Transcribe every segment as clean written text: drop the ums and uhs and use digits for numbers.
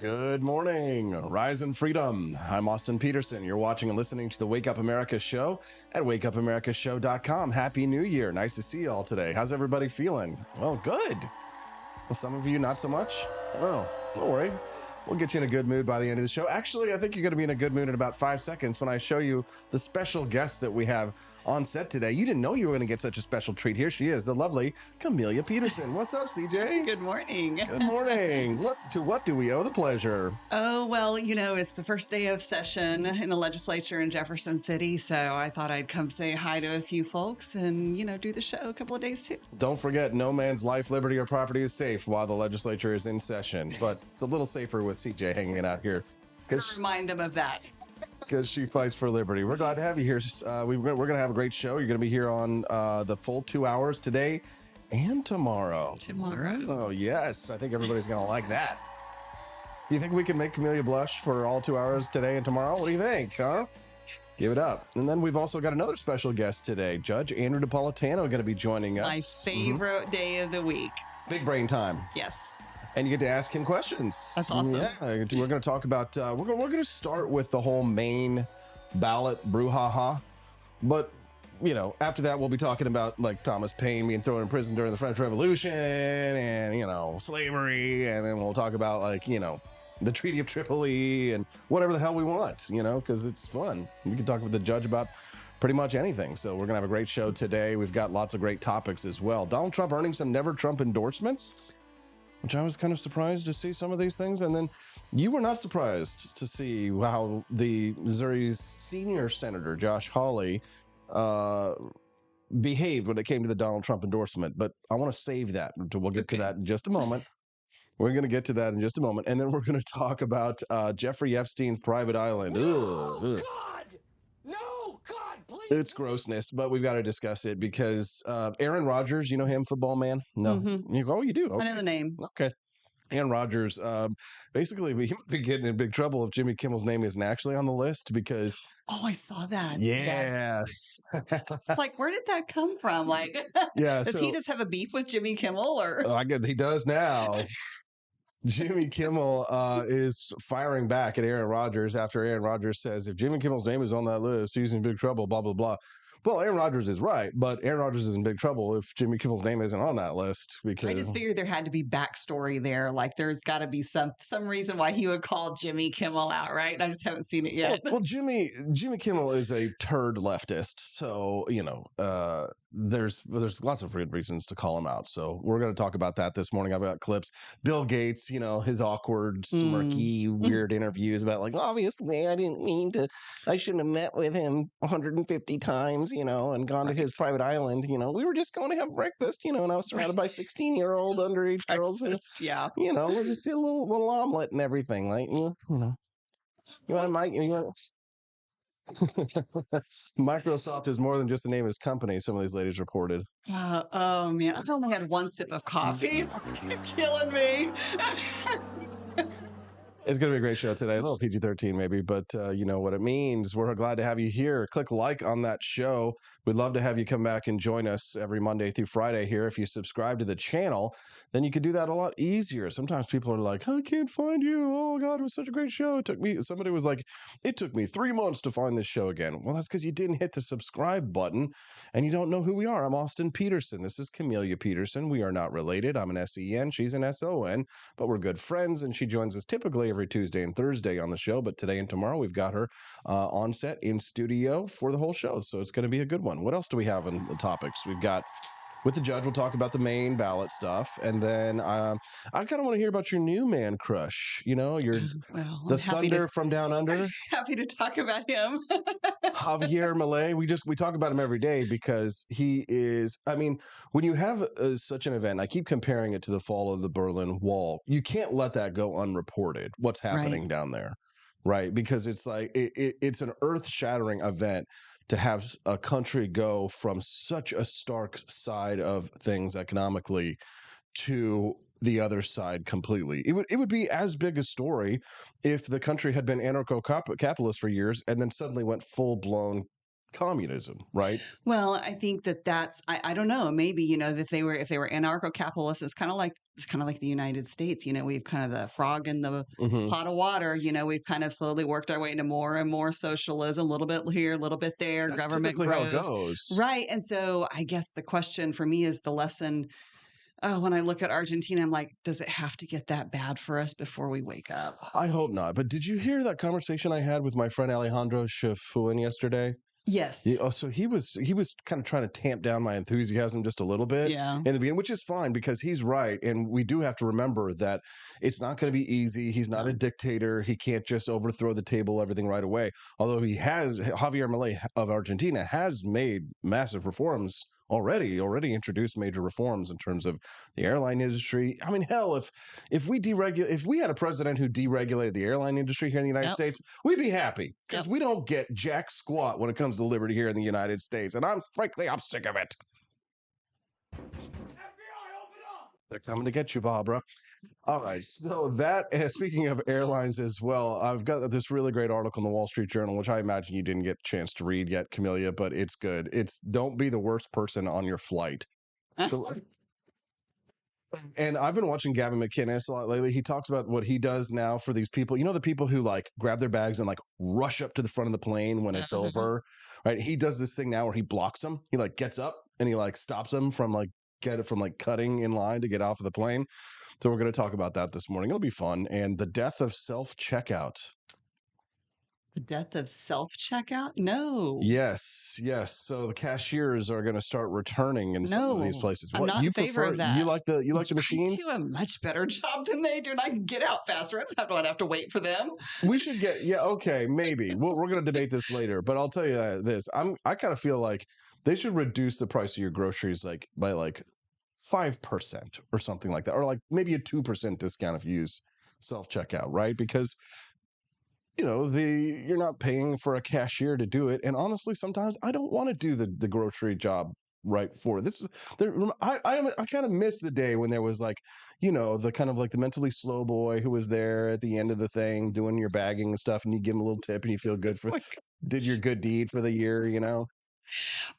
Good morning, Rise and Freedom. I'm Austin Peterson. You're watching and listening to the Wake Up America show at wakeupAmericaShow.com. Happy New Year. Nice to see you all today. How's everybody feeling? Well, good. Well, some of you not so much. Oh, don't worry. We'll get you in a good mood by the end of the show. Actually, I think you're going to be in a good mood in about 5 seconds when I show you the special guest that we have on set today. You didn't know you were going to get such a special treat. Here she is, the lovely Chamilia Peterson. What's up, CJ? Good morning. Good morning. What do we owe the pleasure? Oh, well, you know, it's the first day of session in the legislature in Jefferson City, so I thought I'd come say hi to a few folks and, you know, do the show a couple of days too. Don't forget, no man's life, liberty, or property is safe while the legislature is in session, but it's a little safer with CJ hanging out here. Remind them of that. Because she fights for liberty. We're glad to have you here. We're going to have a great show. You're going to be here on the full 2 hours today and tomorrow. Tomorrow? Oh, yes. I think everybody's going to like that. Do you think we can make Chamilia blush for all 2 hours today and tomorrow? What do you think, huh? Give it up. And then we've also got another special guest today. Judge Andrew Napolitano going to be joining us. My favorite day of the week. Big brain time. Yes. And you get to ask him questions. That's awesome. Yeah, we're going to talk about, we're going to start with the whole Maine ballot brouhaha. But, you know, after that, we'll be talking about like Thomas Paine being thrown in prison during the French Revolution and, you know, slavery. And then we'll talk about like, you know, the Treaty of Tripoli and whatever the hell we want, you know, because it's fun. We can talk with the judge about pretty much anything. So we're going to have a great show today. We've got lots of great topics as well. Donald Trump earning some never Trump endorsements, which I was kind of surprised to see some of these things. And then you were not surprised to see how the Missouri's senior senator, Josh Hawley, behaved when it came to the Donald Trump endorsement. But I want to save that. We'll get to that in just a moment. We're going to get to that in just a moment. And then we're going to talk about Jeffrey Epstein's private island. No, God! No, God, please! It's grossness, but we've got to discuss it because Aaron Rodgers, you know him, football man? No. Mm-hmm. You go, oh, you do? Okay. I know the name. Okay. Aaron Rodgers, basically, he might be getting in big trouble if Jimmy Kimmel's name isn't actually on the list because... Oh, I saw that. Yes. It's like, where did that come from? Like, Yeah, does he just have a beef with Jimmy Kimmel or? I guess he does now. Jimmy Kimmel is firing back at Aaron Rodgers after Aaron Rodgers says, if Jimmy Kimmel's name is on that list, he's in big trouble, blah, blah, blah. Well, Aaron Rodgers is right, but Aaron Rodgers is in big trouble if Jimmy Kimmel's name isn't on that list. Because I just figured there had to be backstory there. Like there's got to be some reason why he would call Jimmy Kimmel out, right? I just haven't seen it yet. Well, Jimmy Kimmel is a turd leftist, so you know there's lots of good reasons to call him out. So we're going to talk about that this morning. I've got clips. Bill Gates, you know, his awkward, smirky, weird interviews about like, obviously I didn't mean to. I shouldn't have met with him 150 times, you know, and gone to his private island. You know, we were just going to have breakfast, you know, and I was surrounded by 16-year-old underage girls. And, Yeah. you know, we're just a little omelet and everything. Like, you know, you want to, you want. Microsoft is more than just the name of his company, some of these ladies reported. Oh, man. I've only had one sip of coffee. It's killing me. It's going to be a great show today. A little PG-13 maybe, but you know what it means. We're glad to have you here. Click like on that show. We'd love to have you come back and join us every Monday through Friday here. If you subscribe to the channel, then you could do that a lot easier. Sometimes people are like, I can't find you. Oh, God, it was such a great show. Somebody was like, it took me 3 months to find this show again. Well, that's because you didn't hit the subscribe button and you don't know who we are. I'm Austin Peterson. This is Chamilia Peterson. We are not related. I'm an SEN. She's an SON, but we're good friends, and she joins us typically every Tuesday and Thursday on the show. But today and tomorrow, we've got her on set in studio for the whole show. So it's going to be a good one. What else do we have in the topics? We've got with the judge, we'll talk about the Maine ballot stuff. And then I kind of want to hear about your new man crush. You know, the Thunder from Down Under. Happy to talk about him. Javier Milei. We talk about him every day because he is, I mean, when you have such an event, I keep comparing it to the fall of the Berlin Wall. You can't let that go unreported, what's happening down there, right? Because it's like, it's an earth-shattering event to have a country go from such a stark side of things economically to the other side completely. It would be as big a story if the country had been anarcho-capitalist for years and then suddenly went full-blown communism, right? Well, I think that's I don't know, maybe, that if they were anarcho-capitalists, it's kind of like the United States, we've kind of the frog in the Hmm. pot of water, we've kind of slowly worked our way into more and more socialism, a little bit here, a little bit there, That's government typically how it grows. goes. Right. And so I guess the question for me is the lesson. When I look at Argentina, I'm like, does it have to get that bad for us before we wake up? I hope not. But did you hear that conversation I had with my friend Alejandro Schifulin yesterday? Yeah, Yes. oh, so he was kind of trying to tamp down my enthusiasm just a little bit Yeah. in the beginning, which is fine because he's right, and we do have to remember that it's not going to be easy. He's not a dictator. He can't just overthrow the table everything right away. Although Javier Milei of Argentina has made massive reforms already introduced major reforms in terms of the airline industry. I mean, hell, if we had a president who deregulated the airline industry here in the United Yep. States, we'd be happy because Yep. we don't get jack squat when it comes to liberty here in the United States. And I'm sick of it. They're coming to get you, Barbara. All right. So speaking of airlines as well, I've got this really great article in the Wall Street Journal, which I imagine you didn't get a chance to read yet, Chamilia, but it's good. It's don't be the worst person on your flight. So, and I've been watching Gavin McInnes a lot lately. He talks about what he does now for these people. You know, the people who like grab their bags and like rush up to the front of the plane when it's over, right? He does this thing now where he blocks them. He like gets up and he like stops them from like cutting in line to get off of the plane. So we're going to talk about that this morning. It'll be fun. And the death of self-checkout. The death of self-checkout? No. Yes. So the cashiers are going to start returning in some of these No. places. I'm What not you in favor prefer? of that. You like the machines? I do a much better job than they do, and I can get out faster. I don't have to wait for them. We should okay, maybe. We're going to debate this later, but I'll tell you this. I kind of feel like they should reduce the price of your groceries like by like 5% or something like that, or like maybe a 2% discount if you use self-checkout, right? Because you're not paying for a cashier to do it, and honestly, sometimes I don't want to do the grocery job right for it. I kind of miss the day when there was like, the kind of like the mentally slow boy who was there at the end of the thing doing your bagging and stuff, and you give him a little tip and you feel good for did your good deed for the year.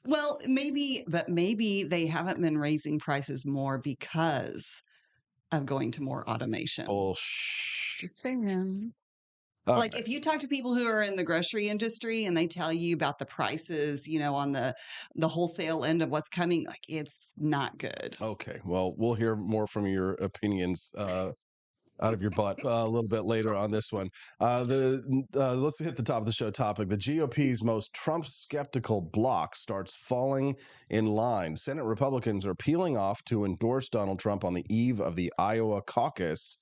Well, maybe they haven't been raising prices more because of going to more automation. Bullshit. Just saying. All Like right. if you talk to people who are in the grocery industry and they tell you about the prices, on the wholesale end of what's coming, like it's not good. Okay, well, we'll hear more from your opinions out of your butt a little bit later on this one. Let's hit the top of the show topic. The GOP's most Trump skeptical bloc starts falling in line. Senate Republicans are peeling off to endorse Donald Trump on the eve of the Iowa caucus.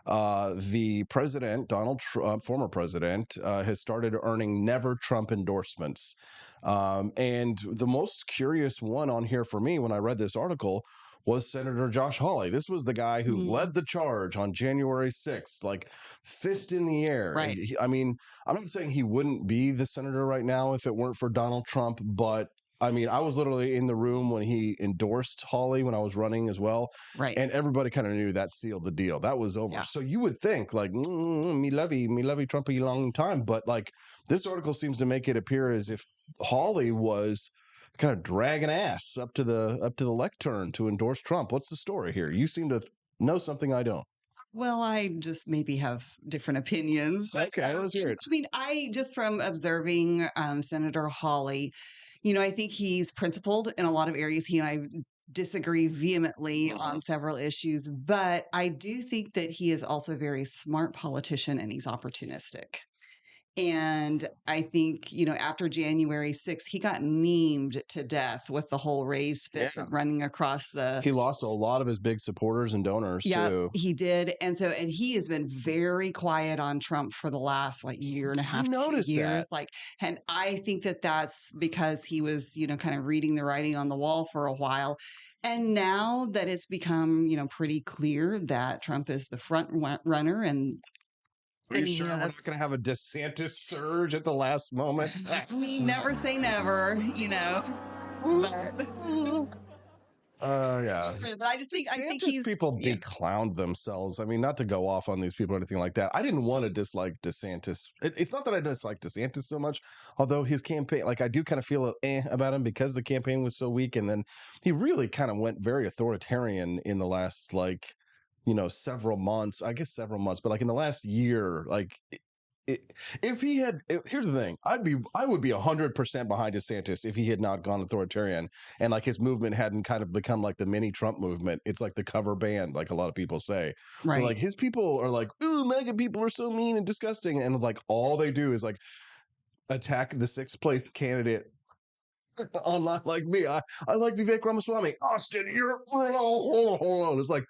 The president, Donald Trump, former president, has started earning never Trump endorsements. And the most curious one on here for me when I read this article was Senator Josh Hawley. This was the guy who led the charge on January 6th, like fist in the air. Right. I mean, I'm not saying he wouldn't be the senator right now if it weren't for Donald Trump, but I mean, I was literally in the room when he endorsed Hawley when I was running as well. Right. And everybody kind of knew that sealed the deal. That was over. Yeah. So you would think like, me lovey Trump a long time. But like this article seems to make it appear as if Hawley was kind of dragging ass up to the lectern to endorse Trump. What's the story here? You seem to know something I don't. Well, I just maybe have different opinions. Okay, let's hear it. I mean, I just from observing Senator Hawley, I think he's principled in a lot of areas. He and I disagree vehemently on several issues, but I do think that he is also a very smart politician and he's opportunistic. And I think, after January 6th, he got memed to death with the whole raised fist running across the. He lost a lot of his big supporters and donors too. He did. And he has been very quiet on Trump for the last, year and a half, 2 years. And I think that that's because he was, kind of reading the writing on the wall for a while. And now that it's become, pretty clear that Trump is the front runner and are you sure we're not going to have a DeSantis surge at the last moment? I mean, never say never, but Yeah. But I think DeSantis people clowned themselves. I mean, not to go off on these people or anything like that. I didn't want to dislike DeSantis. It's not that I dislike DeSantis so much, although his campaign, like I do kind of feel about him because the campaign was so weak, and then he really kind of went very authoritarian in the last several months. I guess several months, but like in the last year, like. If he had, here's the thing, I would be 100% behind DeSantis if he had not gone authoritarian and like his movement hadn't kind of become like the mini Trump movement. It's like the cover band, like a lot of people say. right. But like his people are like, ooh, MAGA people are so mean and disgusting, and like all they do is like attack the sixth place candidate online. Like me, I like Vivek Ramaswamy. Austin, you're it's like,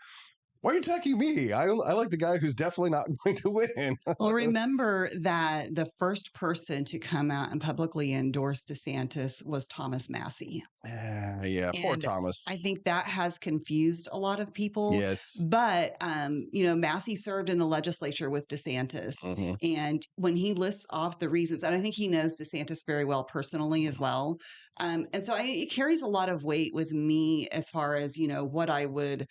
why are you attacking me? I like the guy who's definitely not going to win. Well, remember that the first person to come out and publicly endorse DeSantis was Thomas Massey. Yeah, poor Thomas. I think that has confused a lot of people. Yes. But, Massey served in the legislature with DeSantis. Mhm. And when he lists off the reasons, and I think he knows DeSantis very well personally as well. And so it carries a lot of weight with me as far as, what I would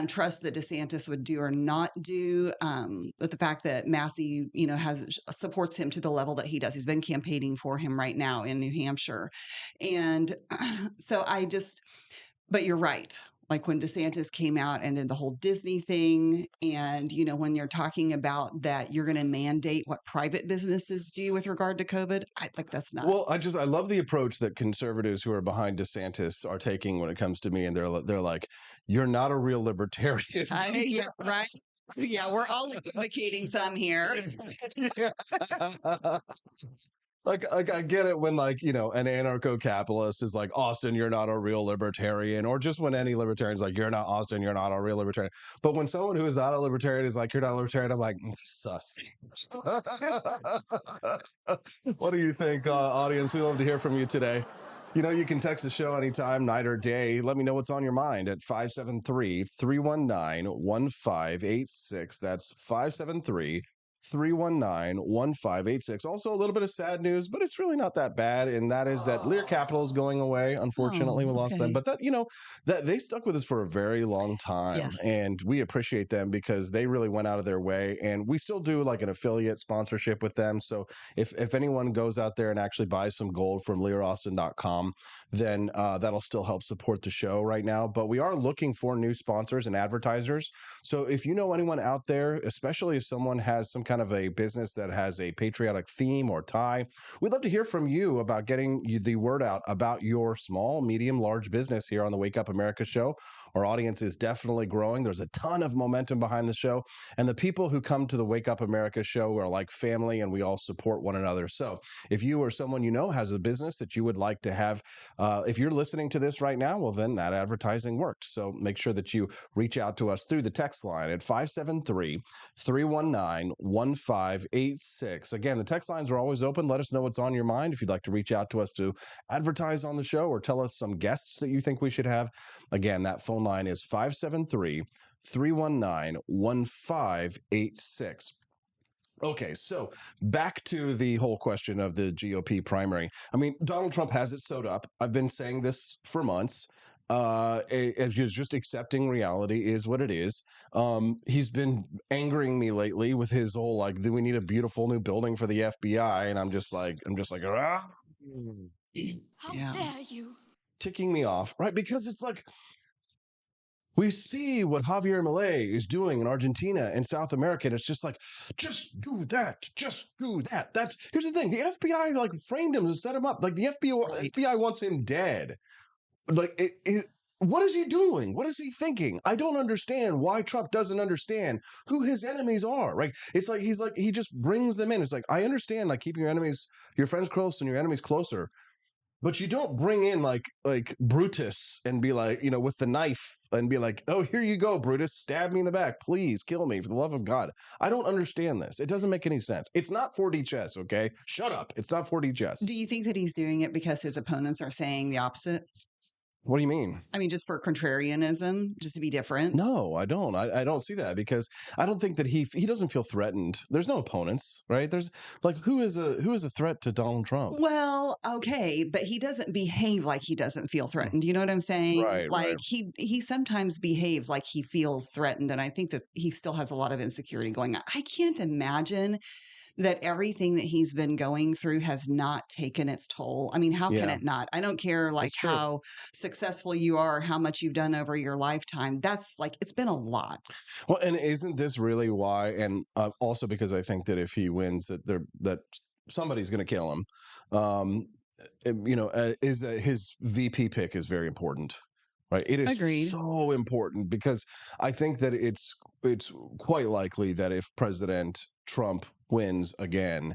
trust that DeSantis would do or not do. But the fact that Massey, supports him to the level that he does. He's been campaigning for him right now in New Hampshire. And so but you're right. Like when DeSantis came out and then the whole Disney thing. And, when you're talking about that, you're going to mandate what private businesses do with regard to COVID. That's not. Well, I love the approach that conservatives who are behind DeSantis are taking when it comes to me. And they're like, you're not a real libertarian. Yeah, right. Yeah, we're all advocating some here. Yeah. Like I get it when an anarcho-capitalist is like, Austin, you're not a real libertarian, or just when any libertarian's like, you're not Austin, you're not a real libertarian. But when someone who is not a libertarian is like, you're not a libertarian, I'm like, sus. What do you think, audience? We'd love to hear from you today. You can text the show anytime, night or day. Let me know what's on your mind at 573-319-1586. That's 573-319-1586. Also, a little bit of sad news, but it's really not that bad. And that is that Lear Capital is going away. Unfortunately, we lost them. But that they stuck with us for a very long time. Yes. And we appreciate them because they really went out of their way. And we still do like an affiliate sponsorship with them. So if anyone goes out there and actually buys some gold from learaustin.com, then that'll still help support the show right now. But we are looking for new sponsors and advertisers. So if you know anyone out there, especially if someone has some kind of a business that has a patriotic theme or tie, we'd love to hear from you about getting the word out about your small, medium, large business here on the Wake Up America show. Our audience is definitely growing. There's a ton of momentum behind the show. And the people who come to the Wake Up America show are like family, and we all support one another. So if you or someone has a business that you would like to have, if you're listening to this right now, well, then that advertising worked. So make sure that you reach out to us through the text line at 573-319-1586. Again, the text lines are always open. Let us know what's on your mind. If you'd like to reach out to us to advertise on the show or tell us some guests that you think we should have, again, that phone line is 573-319-1586. Okay, so back to the whole question of the GOP primary. I mean, Donald Trump has it sewed up. I've been saying this for months. Just accepting reality is what it is. He's been angering me lately with his whole like, do we need a beautiful new building for the FBI? And I'm just like, ah. How dare you? Ticking me off, right? Because it's like, we see what Javier Milei is doing in Argentina and South America, and it's just like, just do that. Here's the thing: the FBI like framed him and set him up. Like the FBI wants him dead. Like what is he doing? What is he thinking? I don't understand why Trump doesn't understand who his enemies are. Right? It's like he just brings them in. It's like, I understand like keeping your friends close and your enemies closer. But you don't bring in like Brutus and be like, with the knife and be like, oh, here you go, Brutus, stab me in the back. Please kill me for the love of God. I don't understand this. It doesn't make any sense. It's not 4D chess, okay? Shut up. It's not 4D chess. Do you think that he's doing it because his opponents are saying the opposite? What do you mean? I mean, just for contrarianism, just to be different. No, I don't. I don't see that because I don't think that he doesn't feel threatened. There's no opponents, right? There's like who is a threat to Donald Trump? Well, okay, but he doesn't behave like he doesn't feel threatened. You know what I'm saying? Right, Like right. he sometimes behaves like he feels threatened, and I think that he still has a lot of insecurity going on. I can't imagine that everything that he's been going through has not taken its toll. I mean, how can Yeah, it not? I don't care like that's true. how successful you are, how much you've done over your lifetime. That's like it's been a lot. Well, and isn't this really why? And also because I think that if he wins, that somebody's going to kill him. Um, is that his VP pick is very important, right? It is Agreed. so important because I think that it's quite likely that if President Trump wins again,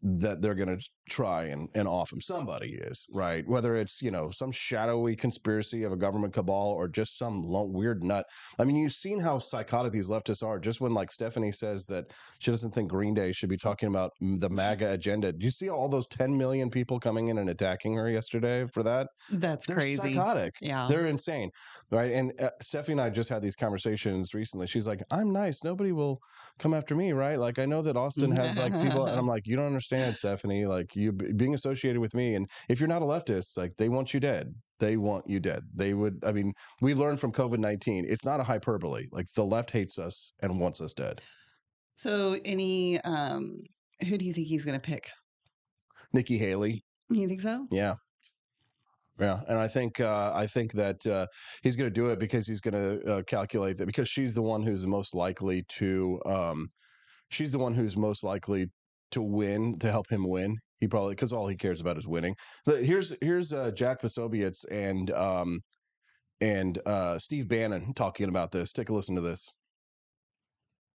that they're going to try and off him. Somebody is, right? Whether it's, some shadowy conspiracy of a government cabal or just some weird nut. I mean, you've seen how psychotic these leftists are. Just when like Stephanie says that she doesn't think Green Day should be talking about the MAGA agenda. Do you see all those 10 million people coming in and attacking her yesterday for that? That's They're crazy. psychotic. Yeah. They're insane. Right. And Stephanie and I just had these conversations recently. She's like, I'm nice. Nobody will come after me. Right. Like, I know that Austin has like people. And I'm like, you don't understand, Stephanie. Like, you being associated with me. And if you're not a leftist, like, they want you dead. They want you dead. They would. I mean, we learned from COVID-19. It's not a hyperbole. Like, the left hates us and wants us dead. So, who do you think he's going to pick? Nikki Haley. You think so? Yeah. Yeah, and I think that he's going to do it because he's going to calculate that because she's the one who's most likely to win, to help him win. He probably, because all he cares about is winning. Here's Jack Posobiec and Steve Bannon talking about this. Take a listen to this.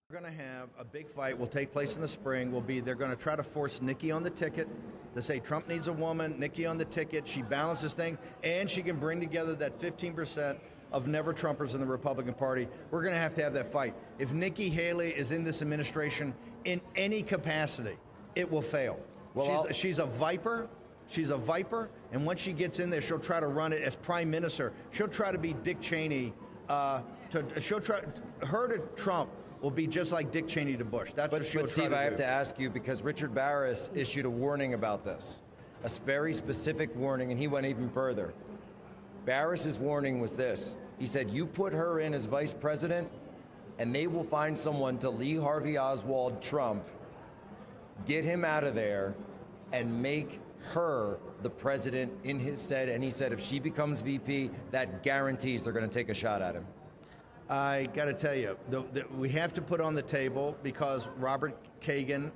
We're going to have a big fight. Will take place in the spring. They're going to try to force Nikki on the ticket. They say Trump needs a woman, Nikki on the ticket. She balances things, and she can bring together that 15% of never Trumpers in the Republican Party. We're going to have that fight. If Nikki Haley is in this administration in any capacity, it will fail. Well, she's a viper. She's a viper, and once she gets in there, she'll try to run it as prime minister. She'll try to be Dick Cheney. She'll try her to Trump. Will be just like Dick Cheney to Bush. That's what she'll try Steve, to do. I have to ask you, because Richard Barris issued a warning about this, a very specific warning, and he went even further. Barris's warning was this. He said, you put her in as vice president, and they will find someone to Lee Harvey Oswald Trump, get him out of there, and make her the president in his stead. And he said if she becomes VP, that guarantees they're going to take a shot at him. I got to tell you, we have to put on the table because Robert Kagan,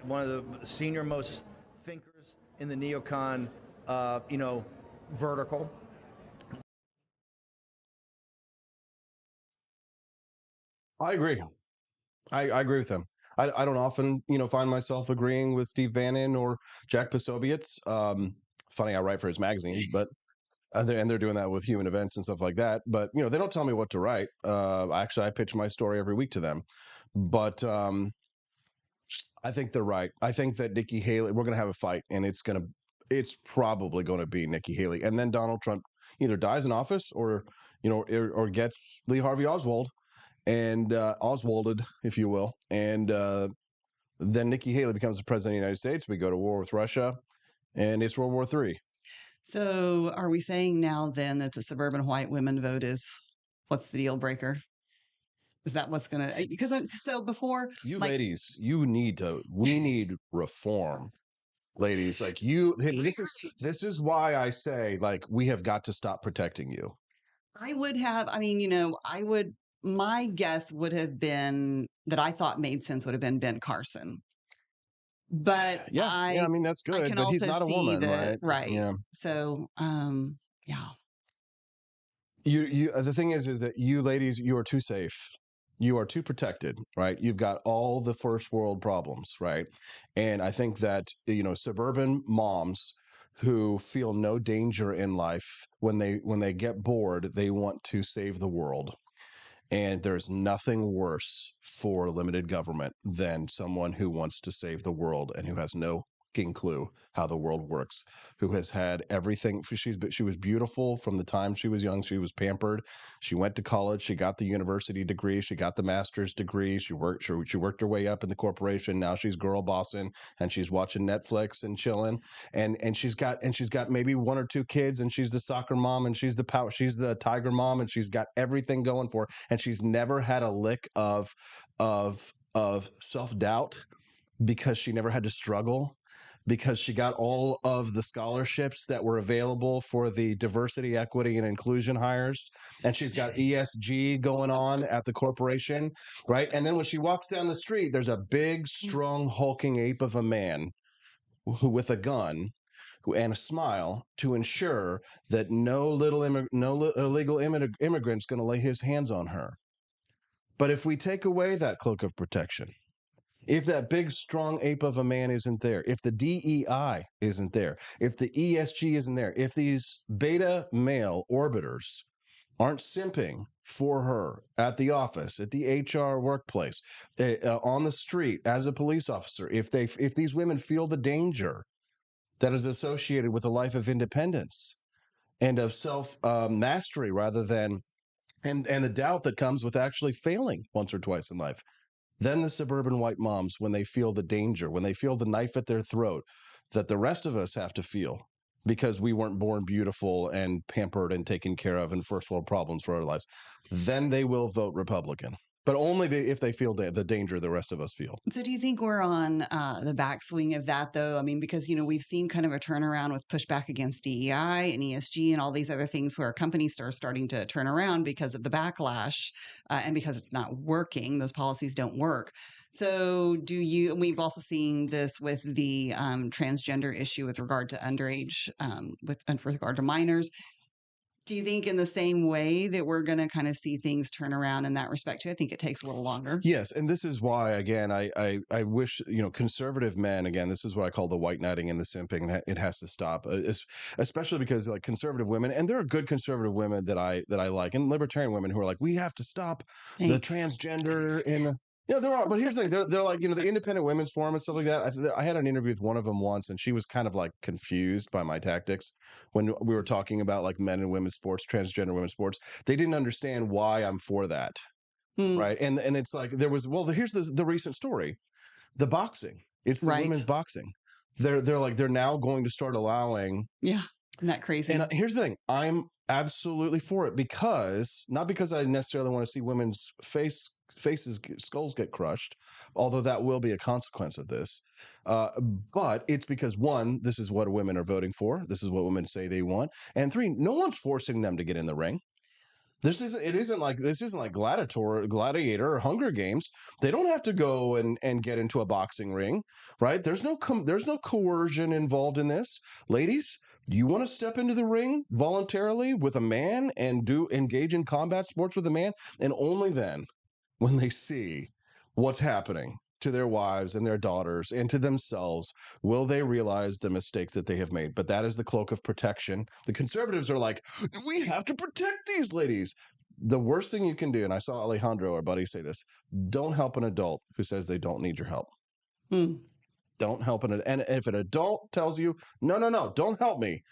one of the senior most thinkers in the neocon, vertical. I agree. I agree with him. I don't often, find myself agreeing with Steve Bannon or Jack Posobiec. Funny, I write for his magazine, but they're doing that with Human Events and stuff like that. But they don't tell me what to write. Actually, I pitch my story every week to them. But I think they're right. I think that Nikki Haley, we're going to have a fight, and it's probably going to be Nikki Haley, and then Donald Trump either dies in office or or gets Lee Harvey Oswald and Oswalded, if you will, and then Nikki Haley becomes the president of the United States. We go to war with Russia, and it's World War III. So are we saying now then that the suburban white women vote is what's the deal breaker? Is that what's going to, because before you ladies, we need reform, ladies. Like this is why I say like we have got to stop protecting you. My guess would have been that I thought made sense would have been Ben Carson. But I mean, that's good, but he's not a woman, right? Right. Yeah. So, yeah. You the thing is that you ladies, you are too safe. You are too protected, right? You've got all the first world problems, right? And I think that, suburban moms who feel no danger in life, when they get bored, they want to save the world. And there's nothing worse for limited government than someone who wants to save the world and who has no fucking clue how the world works, who has had everything. She was beautiful from the time she was young. She was pampered. She went to college. She got the university degree. She got the master's degree. She worked her way up in the corporation. Now she's girl bossing and she's watching Netflix and chilling. And she's got maybe one or two kids, and she's the soccer mom, and she's the tiger mom, and she's got everything going for her. And she's never had a lick of self-doubt, because she never had to struggle, because she got all of the scholarships that were available for the diversity, equity, and inclusion hires. And she's got ESG going on at the corporation, right? And then when she walks down the street, there's a big, strong, hulking ape of a man with a gun and a smile to ensure that no illegal immigrant's going to lay his hands on her. But if we take away that cloak of protection, if that big, strong ape of a man isn't there, if the DEI isn't there, if the ESG isn't there, if these beta male orbiters aren't simping for her at the office, at the HR workplace, on the street, as a police officer, if these women feel the danger that is associated with a life of independence and of self mastery, rather than and the doubt that comes with actually failing once or twice in life, then the suburban white moms, when they feel the danger, when they feel the knife at their throat that the rest of us have to feel because we weren't born beautiful and pampered and taken care of, and first world problems for our lives, then they will vote Republican. But only if they feel the danger the rest of us feel. So do you think we're on the backswing of that, though? I mean, because, we've seen kind of a turnaround with pushback against DEI and ESG and all these other things where companies are starting to turn around because of the backlash and because it's not working. Those policies don't work. So we've also seen this with the transgender issue with regard to underage, with regard to minors. Do you think in the same way that we're going to kind of see things turn around in that respect too? I think it takes a little longer. Yes, and this is why, again, I wish, conservative men, again, this is what I call the white knighting and the simping. It has to stop, especially because, like, conservative women, and there are good conservative women that I like, and libertarian women who are like, we have to stop the transgender in. Yeah, there are, but here's the thing: they're like, the Independent Women's Forum and stuff like that. I had an interview with one of them once, and she was kind of like confused by my tactics when we were talking about like men and women's sports, transgender women's sports. They didn't understand why I'm for that, right? And it's like here's the recent story: the boxing. It's the women's boxing. They're now going to start allowing. Yeah, isn't that crazy? And here's the thing: I'm absolutely for it, not because I necessarily want to see women's skulls get crushed, although that will be a consequence of this. But it's because, one, this is what women are voting for. This is what women say they want. And three, no one's forcing them to get in the ring. This isn't like Gladiator or Hunger Games. They don't have to go and get into a boxing ring, right? There's no coercion involved in this. Ladies, you want to step into the ring voluntarily with a man and engage in combat sports with a man, and only then, when they see what's happening to their wives and their daughters and to themselves, will they realize the mistakes that they have made. But that is the cloak of protection. The conservatives are like, we have to protect these ladies. The worst thing you can do, and I saw Alejandro, our buddy, say this: don't help an adult who says they don't need your help. Don't help and if an adult tells you, no, don't help me.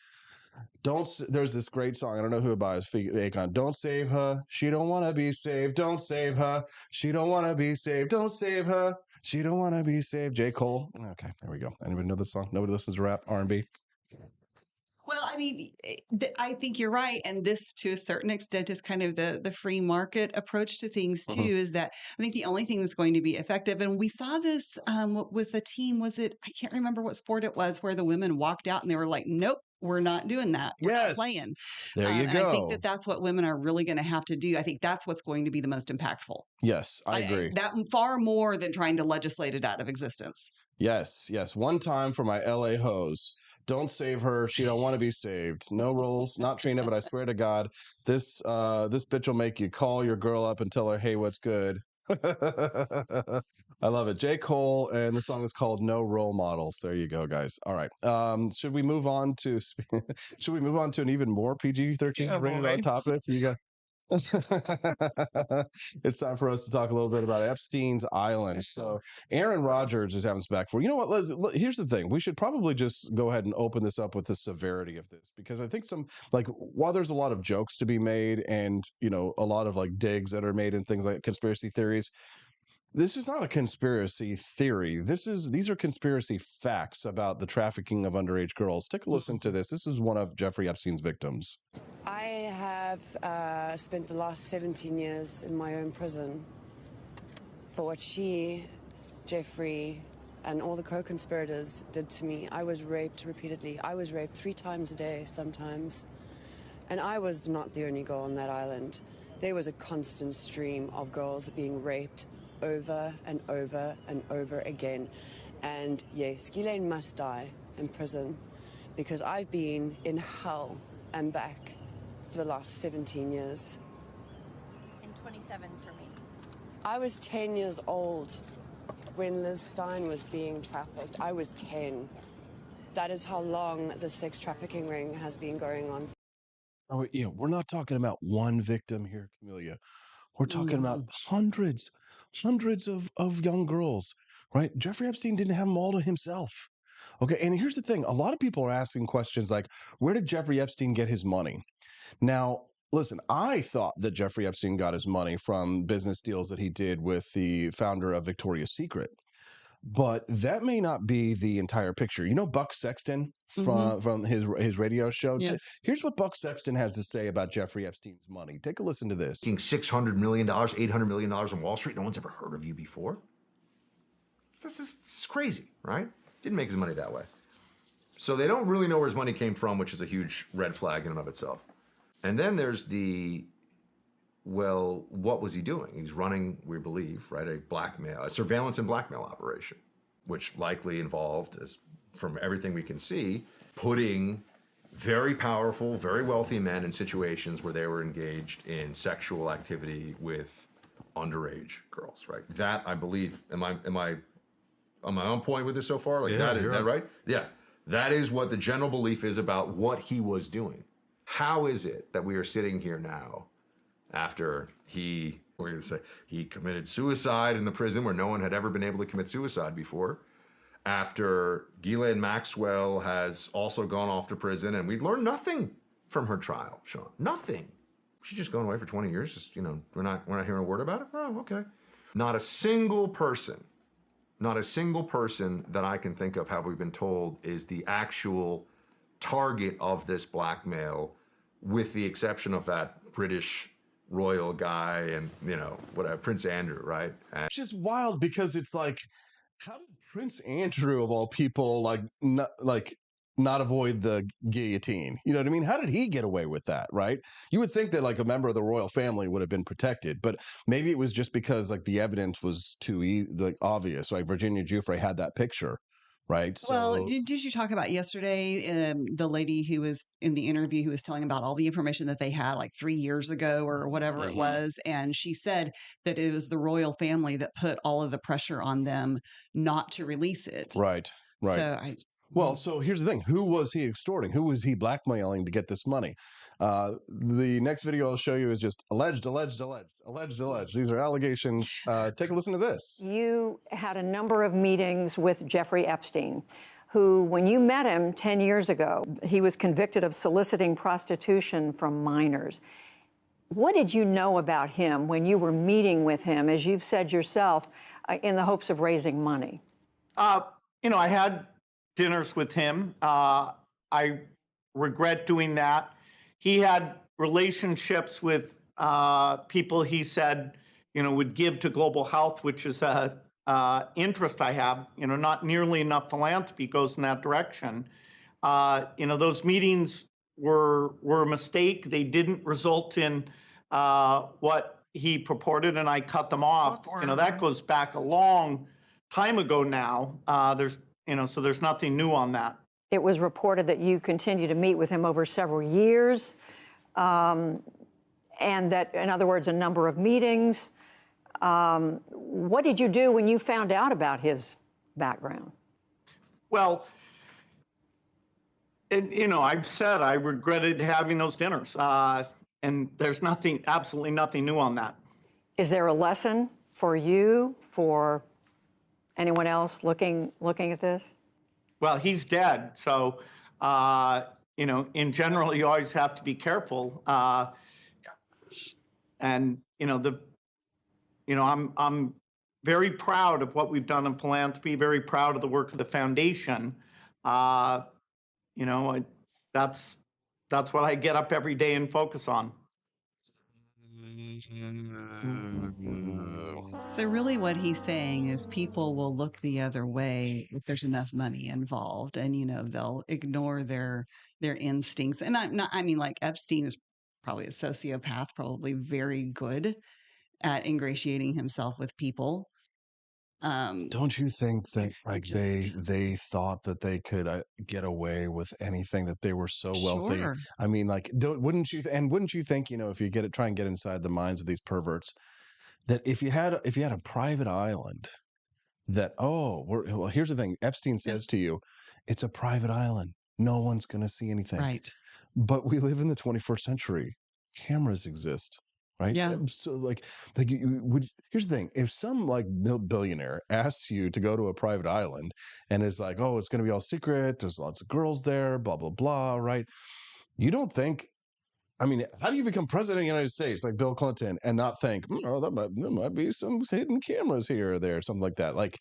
There's this great song. I don't know who it by. It's Akon. Don't save her. She don't want to be saved. Don't save her. She don't want to be saved. Don't save her. She don't want to be saved. J. Cole. Okay, there we go. Anybody know this song? Nobody listens to rap, R&B. Well, I mean, I think you're right. And this, to a certain extent, is kind of the free market approach to things, too, is that I think the only thing that's going to be effective, and we saw this with a team, I can't remember what sport it was, where the women walked out and they were like, nope, we're not doing that. We're not playing. There you go. And I think that's what women are really going to have to do. I think that's what's going to be the most impactful. Yes, I agree. That far more than trying to legislate it out of existence. Yes. One time for my LA hoes. Don't save her. She don't want to be saved. No rules. Not Trina, but I swear to God, this bitch will make you call your girl up and tell her, hey, what's good? I love it. J. Cole, and the song is called No Role Models. There you go, guys. All right. Should we move on to an even more PG-13 rated R topic? You got It's time for us to talk a little bit about Epstein's Island. So Aaron Rodgers is having us back for, you know what, here's the thing. We should probably just go ahead and open this up with the severity of this, because I think while there's a lot of jokes to be made and, a lot of like digs that are made and things like conspiracy theories, this is not a conspiracy theory. These are conspiracy facts about the trafficking of underage girls. Take a listen to this. This is one of Jeffrey Epstein's victims. I have spent the last 17 years in my own prison for what she, Jeffrey, and all the co-conspirators did to me. I was raped repeatedly. I was raped 3 times a day sometimes. And I was not the only girl on that island. There was a constant stream of girls being raped over and over and over again. And yes, Ghislaine must die in prison, because I've been in hell and back for the last 17 years. And 27 for me. I was 10 years old when Liz Stein was being trafficked. I was 10. That is how long the sex trafficking ring has been going on. Oh, yeah, we're not talking about one victim here, Chamilia. We're talking about hundreds of young girls, right? Jeffrey Epstein didn't have them all to himself. Okay, and here's the thing. A lot of people are asking questions like, where did Jeffrey Epstein get his money? Now, listen, I thought that Jeffrey Epstein got his money from business deals that he did with the founder of Victoria's Secret. But that may not be the entire picture. You know Buck Sexton from his radio show? Yes. Here's what Buck Sexton has to say about Jeffrey Epstein's money. Take a listen to this. $600 million, $800 million on Wall Street. No one's ever heard of you before. This is crazy, right? Didn't make his money that way. So they don't really know where his money came from, which is a huge red flag in and of itself. And then there's well, what was he doing? He's running, we believe, right, a surveillance and blackmail operation, which likely involved, from everything we can see, putting very powerful, very wealthy men in situations where they were engaged in sexual activity with underage girls, right? That, I believe, am I on point with this so far? Like, yeah, that, is that right? Yeah. That is what the general belief is about what he was doing. How is it that we are sitting here now after he committed suicide in the prison where no one had ever been able to commit suicide before, after Ghislaine Maxwell has also gone off to prison, and we've learned nothing from her trial, Sean. Nothing. She's just going away for 20 years. Just, we're not hearing a word about it. Oh, okay. Not a single person that I can think of, have we been told, is the actual target of this blackmail, with the exception of that British royal guy and, whatever, Prince Andrew, right? And it's just wild, because it's like, how did Prince Andrew, of all people, not avoid the guillotine? You know what I mean? How did he get away with that, right? You would think that like a member of the royal family would have been protected, but maybe it was just because like the evidence was too obvious. Like Virginia Giuffre had that picture, right? So, well, did you talk about yesterday the lady who was in the interview who was telling about all the information that they had like 3 years ago or whatever it was, and she said that it was the royal family that put all of the pressure on them not to release it. Right. So so here's the thing. Who was he extorting? Who was he blackmailing to get this money? The next video I'll show you is just alleged. These are allegations. Take a listen to this. You had a number of meetings with Jeffrey Epstein, who, when you met him 10 years ago, he was convicted of soliciting prostitution from minors. What did you know about him when you were meeting with him, as you've said yourself, in the hopes of raising money? I had dinners with him. I regret doing that. He had relationships with people he said, would give to global health, which is a interest I have. Not nearly enough philanthropy goes in that direction. Those meetings were a mistake. They didn't result in what he purported, and I cut them off. That goes back a long time ago now. So there's nothing new on that. It was reported that you continued to meet with him over several years, and that, in other words, a number of meetings. What did you do when you found out about his background? Well, I've said I regretted having those dinners. And there's absolutely nothing new on that. Is there a lesson for you, for anyone else looking at this? Well, he's dead, so in general, you always have to be careful. And I'm very proud of what we've done in philanthropy. Very proud of the work of the foundation. That's what I get up every day and focus on. So really what he's saying is people will look the other way if there's enough money involved, and they'll ignore their instincts. And like Epstein is probably a sociopath, probably very good at ingratiating himself with people. Don't you think that they thought that they could get away with anything, that they were so wealthy? Sure. I mean, like, wouldn't you think, if you try and get inside the minds of these perverts, that if you had a private island, that well, here's the thing, Epstein says to you, it's a private island, no one's going to see anything, right? But we live in the 21st century, cameras exist. Right. Yeah. So here's the thing. If some billionaire asks you to go to a private island and is like, oh, it's going to be all secret, there's lots of girls there, blah, blah, blah. Right. You don't think, how do you become president of the United States like Bill Clinton and not think, there might be some hidden cameras here or there, something like that? Like,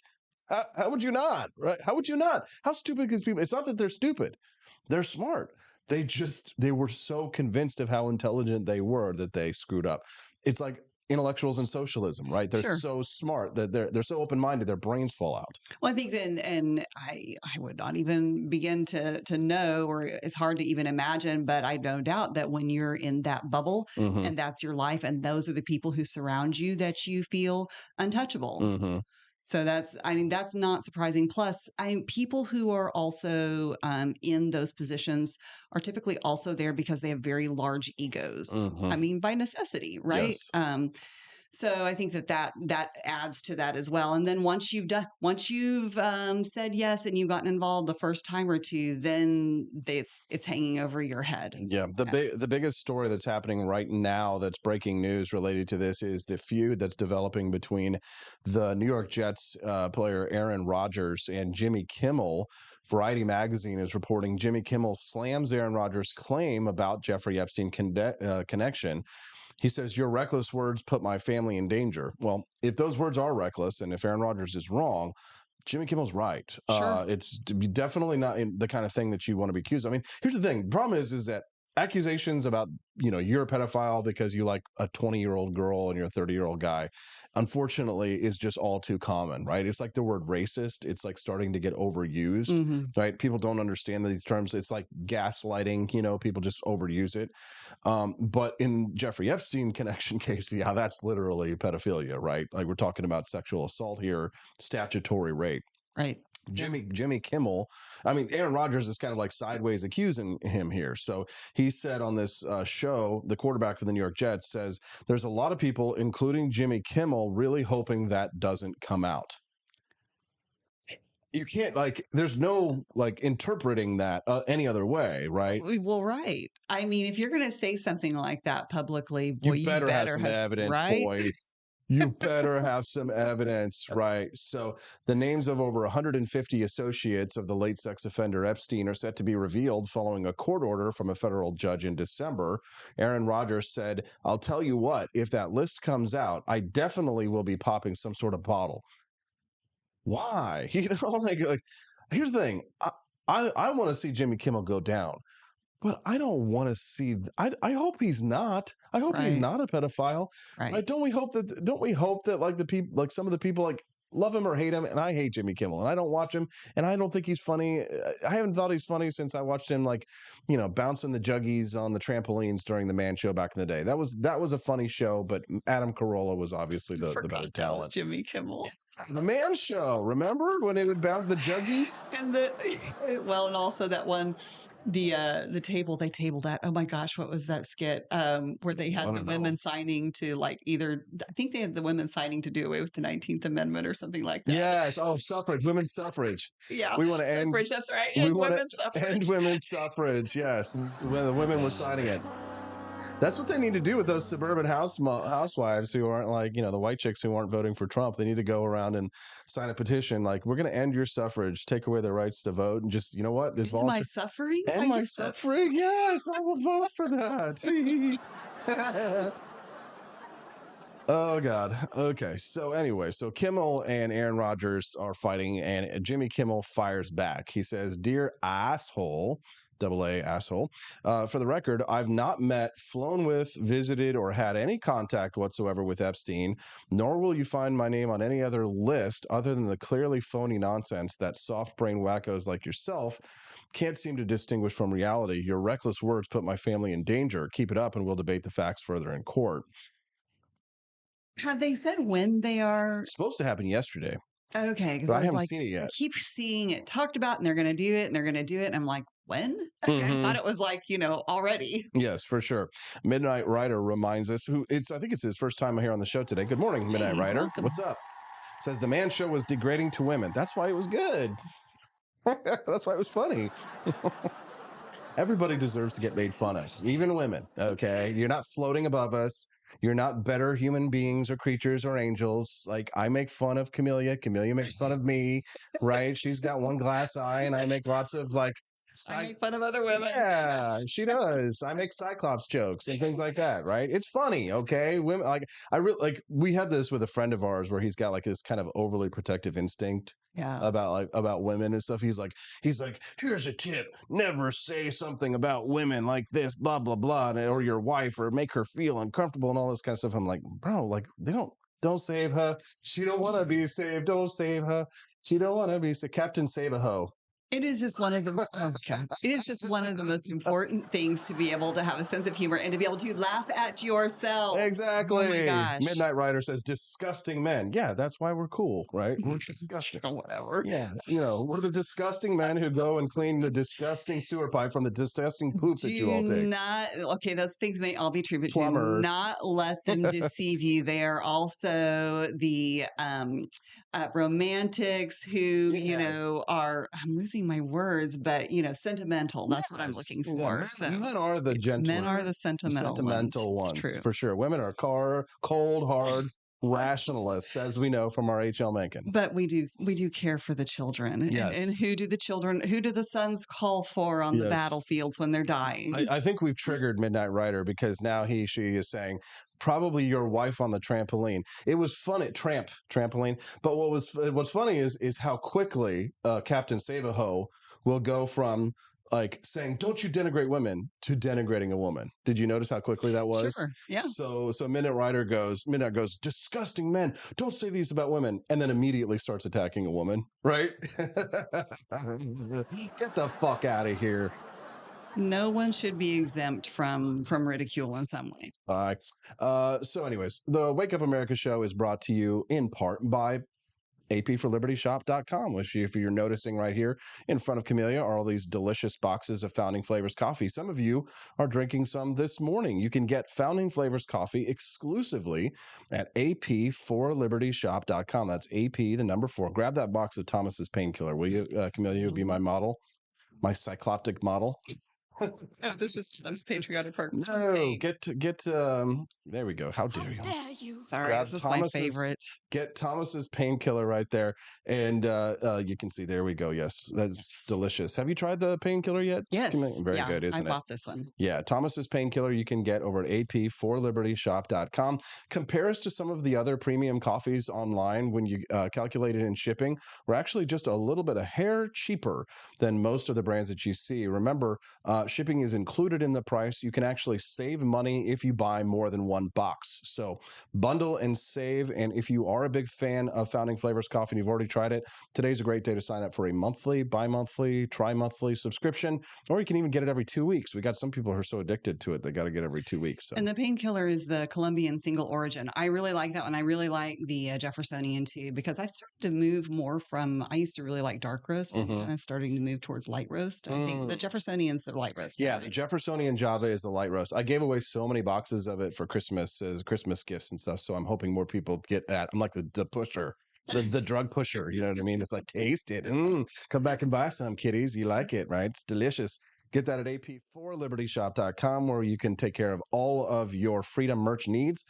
how would you not? Right. How would you not? How stupid these people? It's not that they're stupid. They're smart. They were so convinced of how intelligent they were that they screwed up. It's like intellectuals in socialism, right? They're so smart that they're so open-minded, their brains fall out. Well, I think then, and I would not even begin to know, or it's hard to even imagine, but I no doubt that when you're in that bubble and that's your life, and those are the people who surround you, that you feel untouchable. So that's not surprising. Plus, people who are also in those positions are typically also there because they have very large egos. By necessity, right? Yes. So I think that adds to that as well. And then once you've said yes and you've gotten involved the first time or two, then it's hanging over your head. Yeah. The biggest story that's happening right now that's breaking news related to this is the feud that's developing between the New York Jets player Aaron Rodgers and Jimmy Kimmel. Variety magazine is reporting Jimmy Kimmel slams Aaron Rodgers' claim about Jeffrey Epstein connection. He says, your reckless words put my family in danger. Well, if those words are reckless and if Aaron Rodgers is wrong, Jimmy Kimmel's right. Sure. It's definitely not the kind of thing that you want to be accused of. Here's the thing. The problem is that accusations about, you're a pedophile because you like a 20-year-old girl and you're a 30-year-old guy, unfortunately, is just all too common, right? It's like the word racist. It's like starting to get overused, right? People don't understand these terms. It's like gaslighting, people just overuse it. But in Jeffrey Epstein connection case, yeah, that's literally pedophilia, right? Like we're talking about sexual assault here, statutory rape. Right. Jimmy Kimmel, Aaron Rodgers is kind of like sideways accusing him here. So he said on this show, the quarterback for the New York Jets says, there's a lot of people, including Jimmy Kimmel, really hoping that doesn't come out. You can't there's no interpreting that any other way, right? Well, right. If you're going to say something like that publicly, boy, you better have some evidence, right? boys. You better have some evidence, right? So the names of over 150 associates of the late sex offender Epstein are set to be revealed following a court order from a federal judge in December. Aaron Rodgers said, I'll tell you what, if that list comes out, I definitely will be popping some sort of bottle. Why? Here's the thing. I want to see Jimmy Kimmel go down. But I don't want to see. I hope he's not. I hope he's not a pedophile. Right? Don't we hope that the people, some of the people love him or hate him? And I hate Jimmy Kimmel, and I don't watch him, and I don't think he's funny. I haven't thought he's funny since I watched him bouncing the juggies on the trampolines during the Man Show back in the day. That was a funny show, but Adam Carolla was obviously the better talent. Jimmy Kimmel. The Man Show. Remember when they would bounce the juggies? And and also that one. The table they tabled at, oh my gosh, what was that skit where they had the women signing to I think they had the women signing to do away with the 19th Amendment or something like that. Yes. Oh, suffrage, women's suffrage. Yeah. We want to end suffrage, that's right. And women's suffrage. End women's suffrage, yes. When the women were signing it. That's what they need to do with those suburban housewives who aren't like, the white chicks who aren't voting for Trump. They need to go around and sign a petition like, we're going to end your suffrage, take away their rights to vote, and just, you know what? End my suffering? End my suffering? Yes, I will vote for that. Oh, God. Okay. So anyway, Kimmel and Aaron Rodgers are fighting, and Jimmy Kimmel fires back. He says, "Dear asshole, AA asshole, for the record, I've not met, flown with, visited, or had any contact whatsoever with Epstein, nor will you find my name on any other list other than the clearly phony nonsense that soft-brain wackos like yourself can't seem to distinguish from reality. Your reckless words put my family in danger. Keep it up and we'll debate the facts further in court." Have they said when they are Supposed to happen yesterday. Okay, because But I I was haven't like, seen it I yet. keep seeing it talked about, and they're going to do it, and they're going to do it. And I'm like, when? I thought it was like, already. Yes, for sure. Midnight Rider reminds us I think it's his first time here on the show today. Good morning, Midnight Rider. welcome. What's up? Says the man show was degrading to women. That's why it was good. That's why it was funny. Everybody deserves to get made fun of, even women. Okay. You're not floating above us. You're not better human beings or creatures or angels. Like, I make fun of Chamilia. Chamilia makes fun of me, right? She's got one glass eye, and I make lots of I make fun of other women. Yeah, she does. I make Cyclops jokes and things like that, right? It's funny, okay? Women, we had this with a friend of ours where he's got like this kind of overly protective instinct about women and stuff. He's like, here's a tip: never say something about women like this, blah blah blah, or your wife, or make her feel uncomfortable and all this kind of stuff. I'm like, bro, like don't save her. She don't want to be saved. Don't save her. She don't want to be saved. Captain Save a Hoe. It is just one of the It is just one of the most important things to be able to have a sense of humor and to be able to laugh at yourself. Exactly. Oh my gosh. Midnight Rider says disgusting men. Yeah, that's why we're cool, right? We're disgusting. Whatever. Yeah, we're the disgusting men who go and clean the disgusting sewer pipe from the disgusting poop that you all take. Okay, those things may all be true, but Plumbers. do not let them deceive you. They are also the romantics who, are, I'm losing my words, but, sentimental. That's what I'm looking for. Men are the gentlemen. Men are the sentimental ones, true. for sure. Women are cold, hard rationalists, as we know from our H.L. Mencken. But we do care for the children. Yes. And who do the sons call for on the battlefields when they're dying? I think we've triggered Midnight Rider because now she is saying, probably your wife on the trampoline. It was funny, trampoline. But what's funny is how quickly Captain Save-A-Ho will go from like saying, "Don't you denigrate women," to denigrating a woman. Did you notice how quickly that was? Sure. Yeah. So Midnight goes, "Disgusting men. Don't say these about women," and then immediately starts attacking a woman. Right? Get the fuck out of here. No one should be exempt from ridicule in some way. So anyways, the Wake Up America show is brought to you in part by apforlibertyshop.com, which if you're noticing right here in front of Chamilia are all these delicious boxes of Founding Flavors coffee. Some of you are drinking some this morning. You can get Founding Flavors coffee exclusively at apforlibertyshop.com. That's AP, the number 4. Grab that box of Thomas's Painkiller, will you, Chamilia? You'll be my model, my cycloptic model. This is patriotic part. No, get there we go. How dare you? Sorry, Grab this is my favorite. Get Thomas's Painkiller right there, and you can see. There we go. Yes, that's delicious. Have you tried the Painkiller yet? Yes, very good, isn't it? I bought this one. Yeah, Thomas's Painkiller you can get over at apforlibertyshop.com. Compare us to some of the other premium coffees online. When you calculate it in shipping, we're actually just a little bit a hair cheaper than most of the brands that you see. Remember, shipping is included in the price. You can actually save money if you buy more than one box. So bundle and save. And if you are a big fan of Founding Flavors coffee and you've already tried it, today's a great day to sign up for a monthly, bi-monthly, tri-monthly subscription, or you can even get it every 2 weeks. We got some people who are so addicted to it, they got to get every 2 weeks. So. And the Painkiller is the Colombian single origin. I really like that one. I really like the Jeffersonian too, because I've started to move more from, I used to really like dark roast and kind of starting to move towards light roast. I think the Jeffersonian's the light roast. Yeah, the Jeffersonian Java is the light roast. I gave away so many boxes of it for Christmas as Christmas gifts and stuff. So I'm hoping more people get at. I'm like the pusher, the drug pusher. You know what I mean? It's like, taste it. Come back and buy some, kiddies. You like it, right? It's delicious. Get that at ap4libertyshop.com, where you can take care of all of your freedom merch needs.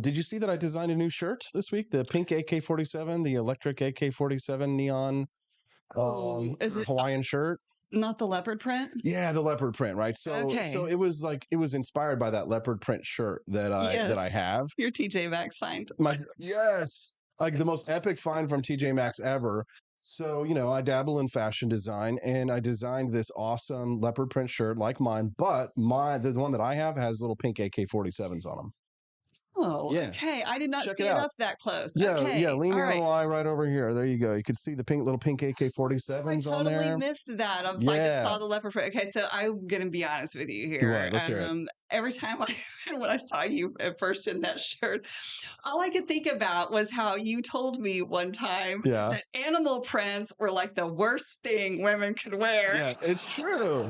Did you see that I designed a new shirt this week? The pink AK-47, the electric AK-47 neon Is it Hawaiian shirt. not the leopard print? Yeah, the leopard print, right? So Okay. it was inspired by that leopard print shirt that I have. Your TJ Maxx find. Yes, like the most epic find from TJ Maxx ever. So, I dabble in fashion design, and I designed this awesome leopard print shirt like mine, but the one that I have has little pink AK-47s on them. Oh, Yeah. okay. I did not Check see it it out. up that close. Yeah, Okay. lean All in right. the eye right over here. There you go. You can see the little pink AK-47s I on there. totally missed that. I just saw the leopard print. Okay, so I'm gonna be honest with you here. What? Let's hear it. Every time when I saw you at first in that shirt, all I could think about was how you told me one time that animal prints were like the worst thing women could wear. Yeah, it's true.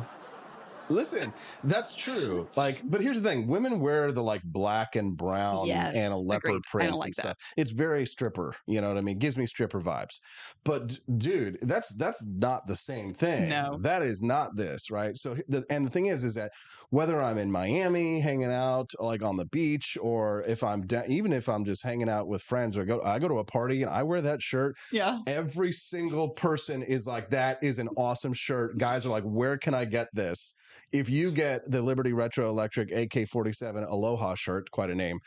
Listen, that's true. But here's the thing: women wear the black and brown and a leopard prints and stuff. It's very stripper. You know what I mean? Gives me stripper vibes. But dude, that's not the same thing. No, that is not this, right? So, the thing is that whether I'm in Miami hanging out on the beach, or if even if I'm just hanging out with friends, or I go to a party and I wear that shirt. Yeah. Every single person is like, that is an awesome shirt. Guys are like, where can I get this? If you get the Liberty Retro Electric AK-47 Aloha shirt, quite a name,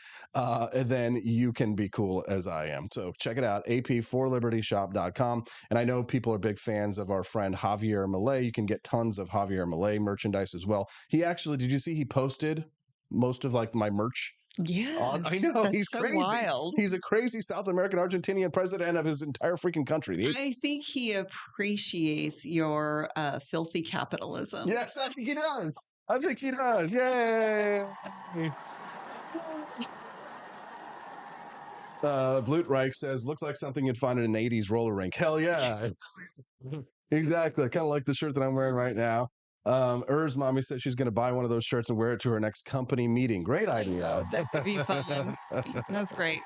then you can be cool as I am. So check it out, ap4libertyshop.com. And I know people are big fans of our friend Javier Milei. You can get tons of Javier Milei merchandise as well. He actually, did you see he posted most of my merch? Yeah, I know. that's He's so crazy. Wild. He's a crazy South American Argentinian president of his entire freaking country. I think he appreciates your filthy capitalism. Yes, I think he does. I think he does. Yay! Blutreich says, looks like something you'd find in an 80s roller rink. Hell yeah. Exactly. Kind of like the shirt that I'm wearing right now. Urs mommy says she's going to buy one of those shirts and wear it to her next company meeting. Great idea. That could be fun. That's great.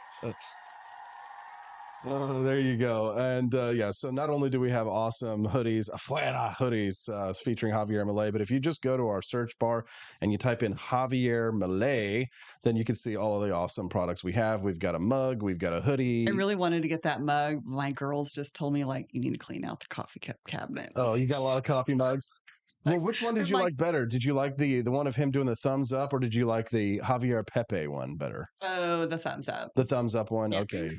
Oh, there you go. And so not only do we have awesome hoodies, afuera hoodies featuring Javier Milei, but if you just go to our search bar and you type in Javier Milei, then you can see all of the awesome products we have. We've got a mug, we've got a hoodie. I really wanted to get that mug. My girls just told me you need to clean out the coffee cabinet. Oh, you got a lot of coffee mugs? Well, which one did you like better? Did you like the one of him doing the thumbs up, or did you like the Javier Pepe one better? Oh, the thumbs up. The thumbs up one? Yeah, okay. The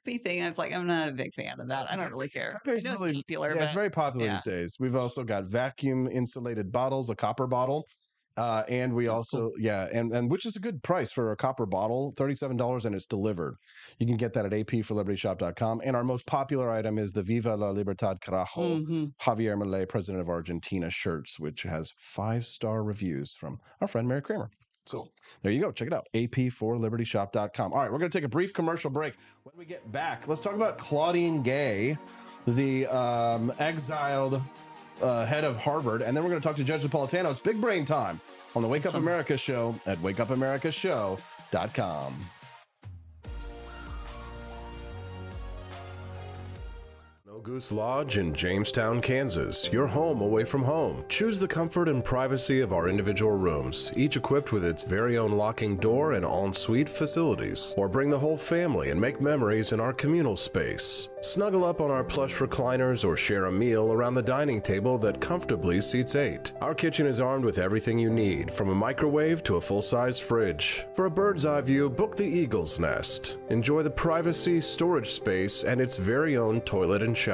Pepe thing, I was I'm not a big fan of that. I don't really care. Pepe's It's popular. Yeah, it's very popular these days. We've also got vacuum insulated bottles, a copper bottle. And we also, and which is a good price for a copper bottle, $37, and it's delivered. You can get that at ap4libertyshop.com. And our most popular item is the Viva la Libertad Carajo, Javier Milei, president of Argentina shirts, which has 5-star reviews from our friend Mary Kramer. So there you go. Check it out, ap4libertyshop.com. All right, we're going to take a brief commercial break. When we get back, let's talk about Claudine Gay, the exiled head of Harvard, and then we're going to talk to Judge Napolitano. It's Big Brain Time on the Wake Up America show at wakeupAmericaShow.com. Goose Lodge in Jamestown, Kansas, your home away from home. Choose the comfort and privacy of our individual rooms, each equipped with its very own locking door and en-suite facilities. Or bring the whole family and make memories in our communal space. Snuggle up on our plush recliners or share a meal around the dining table that comfortably seats 8. Our kitchen is armed with everything you need, from a microwave to a full-size fridge. For a bird's eye view, book the Eagle's Nest. Enjoy the privacy, storage space, and its very own toilet and shower.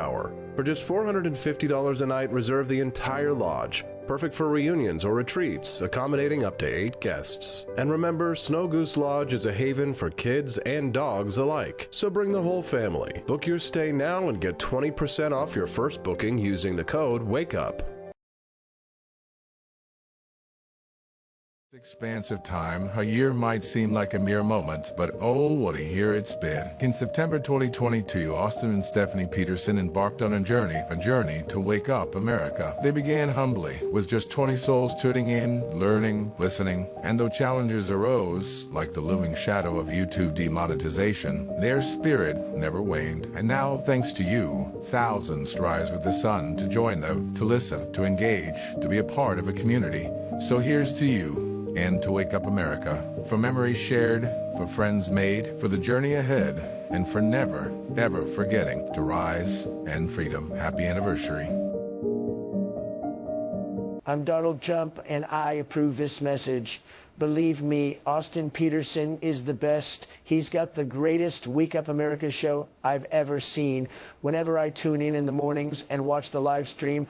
For just $450 a night, reserve the entire lodge. Perfect for reunions or retreats, accommodating up to 8 guests. And remember, Snow Goose Lodge is a haven for kids and dogs alike. So bring the whole family. Book your stay now and get 20% off your first booking using the code WAKEUP. Expanse of time, a year might seem like a mere moment, but oh, what a year it's been. In September 2022, Austin and Stephanie Peterson embarked on a journey to wake up America. They began humbly, with just 20 souls tuning in, learning, listening, and though challenges arose, like the looming shadow of YouTube demonetization, their spirit never waned. And now, thanks to you, thousands rise with the sun to join them, to listen, to engage, to be a part of a community. So here's to you, and to wake up America, for memories shared, for friends made, for the journey ahead, and for never, ever forgetting to rise and freedom. Happy anniversary. I'm Donald Trump, and I approve this message. Believe me, Austin Peterson is the best. He's got the greatest Wake Up America show I've ever seen. Whenever I tune in the mornings and watch the live stream,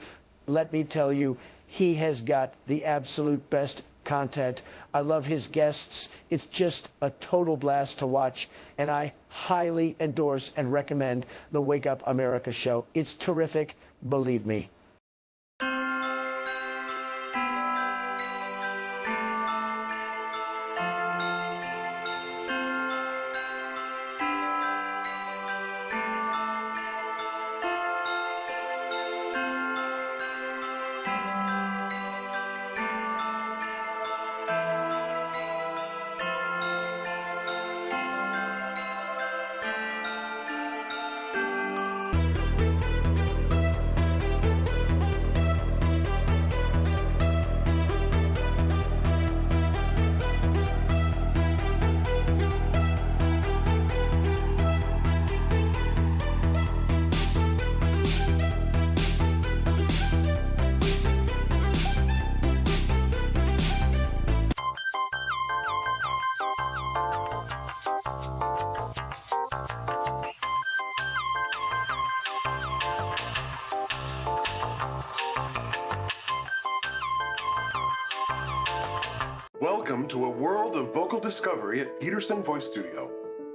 let me tell you, he has got the absolute best content. I love his guests. It's just a total blast to watch, and I highly endorse and recommend the Wake Up America show. It's terrific, believe me. Welcome to a world of vocal discovery at Peterson Voice Studio.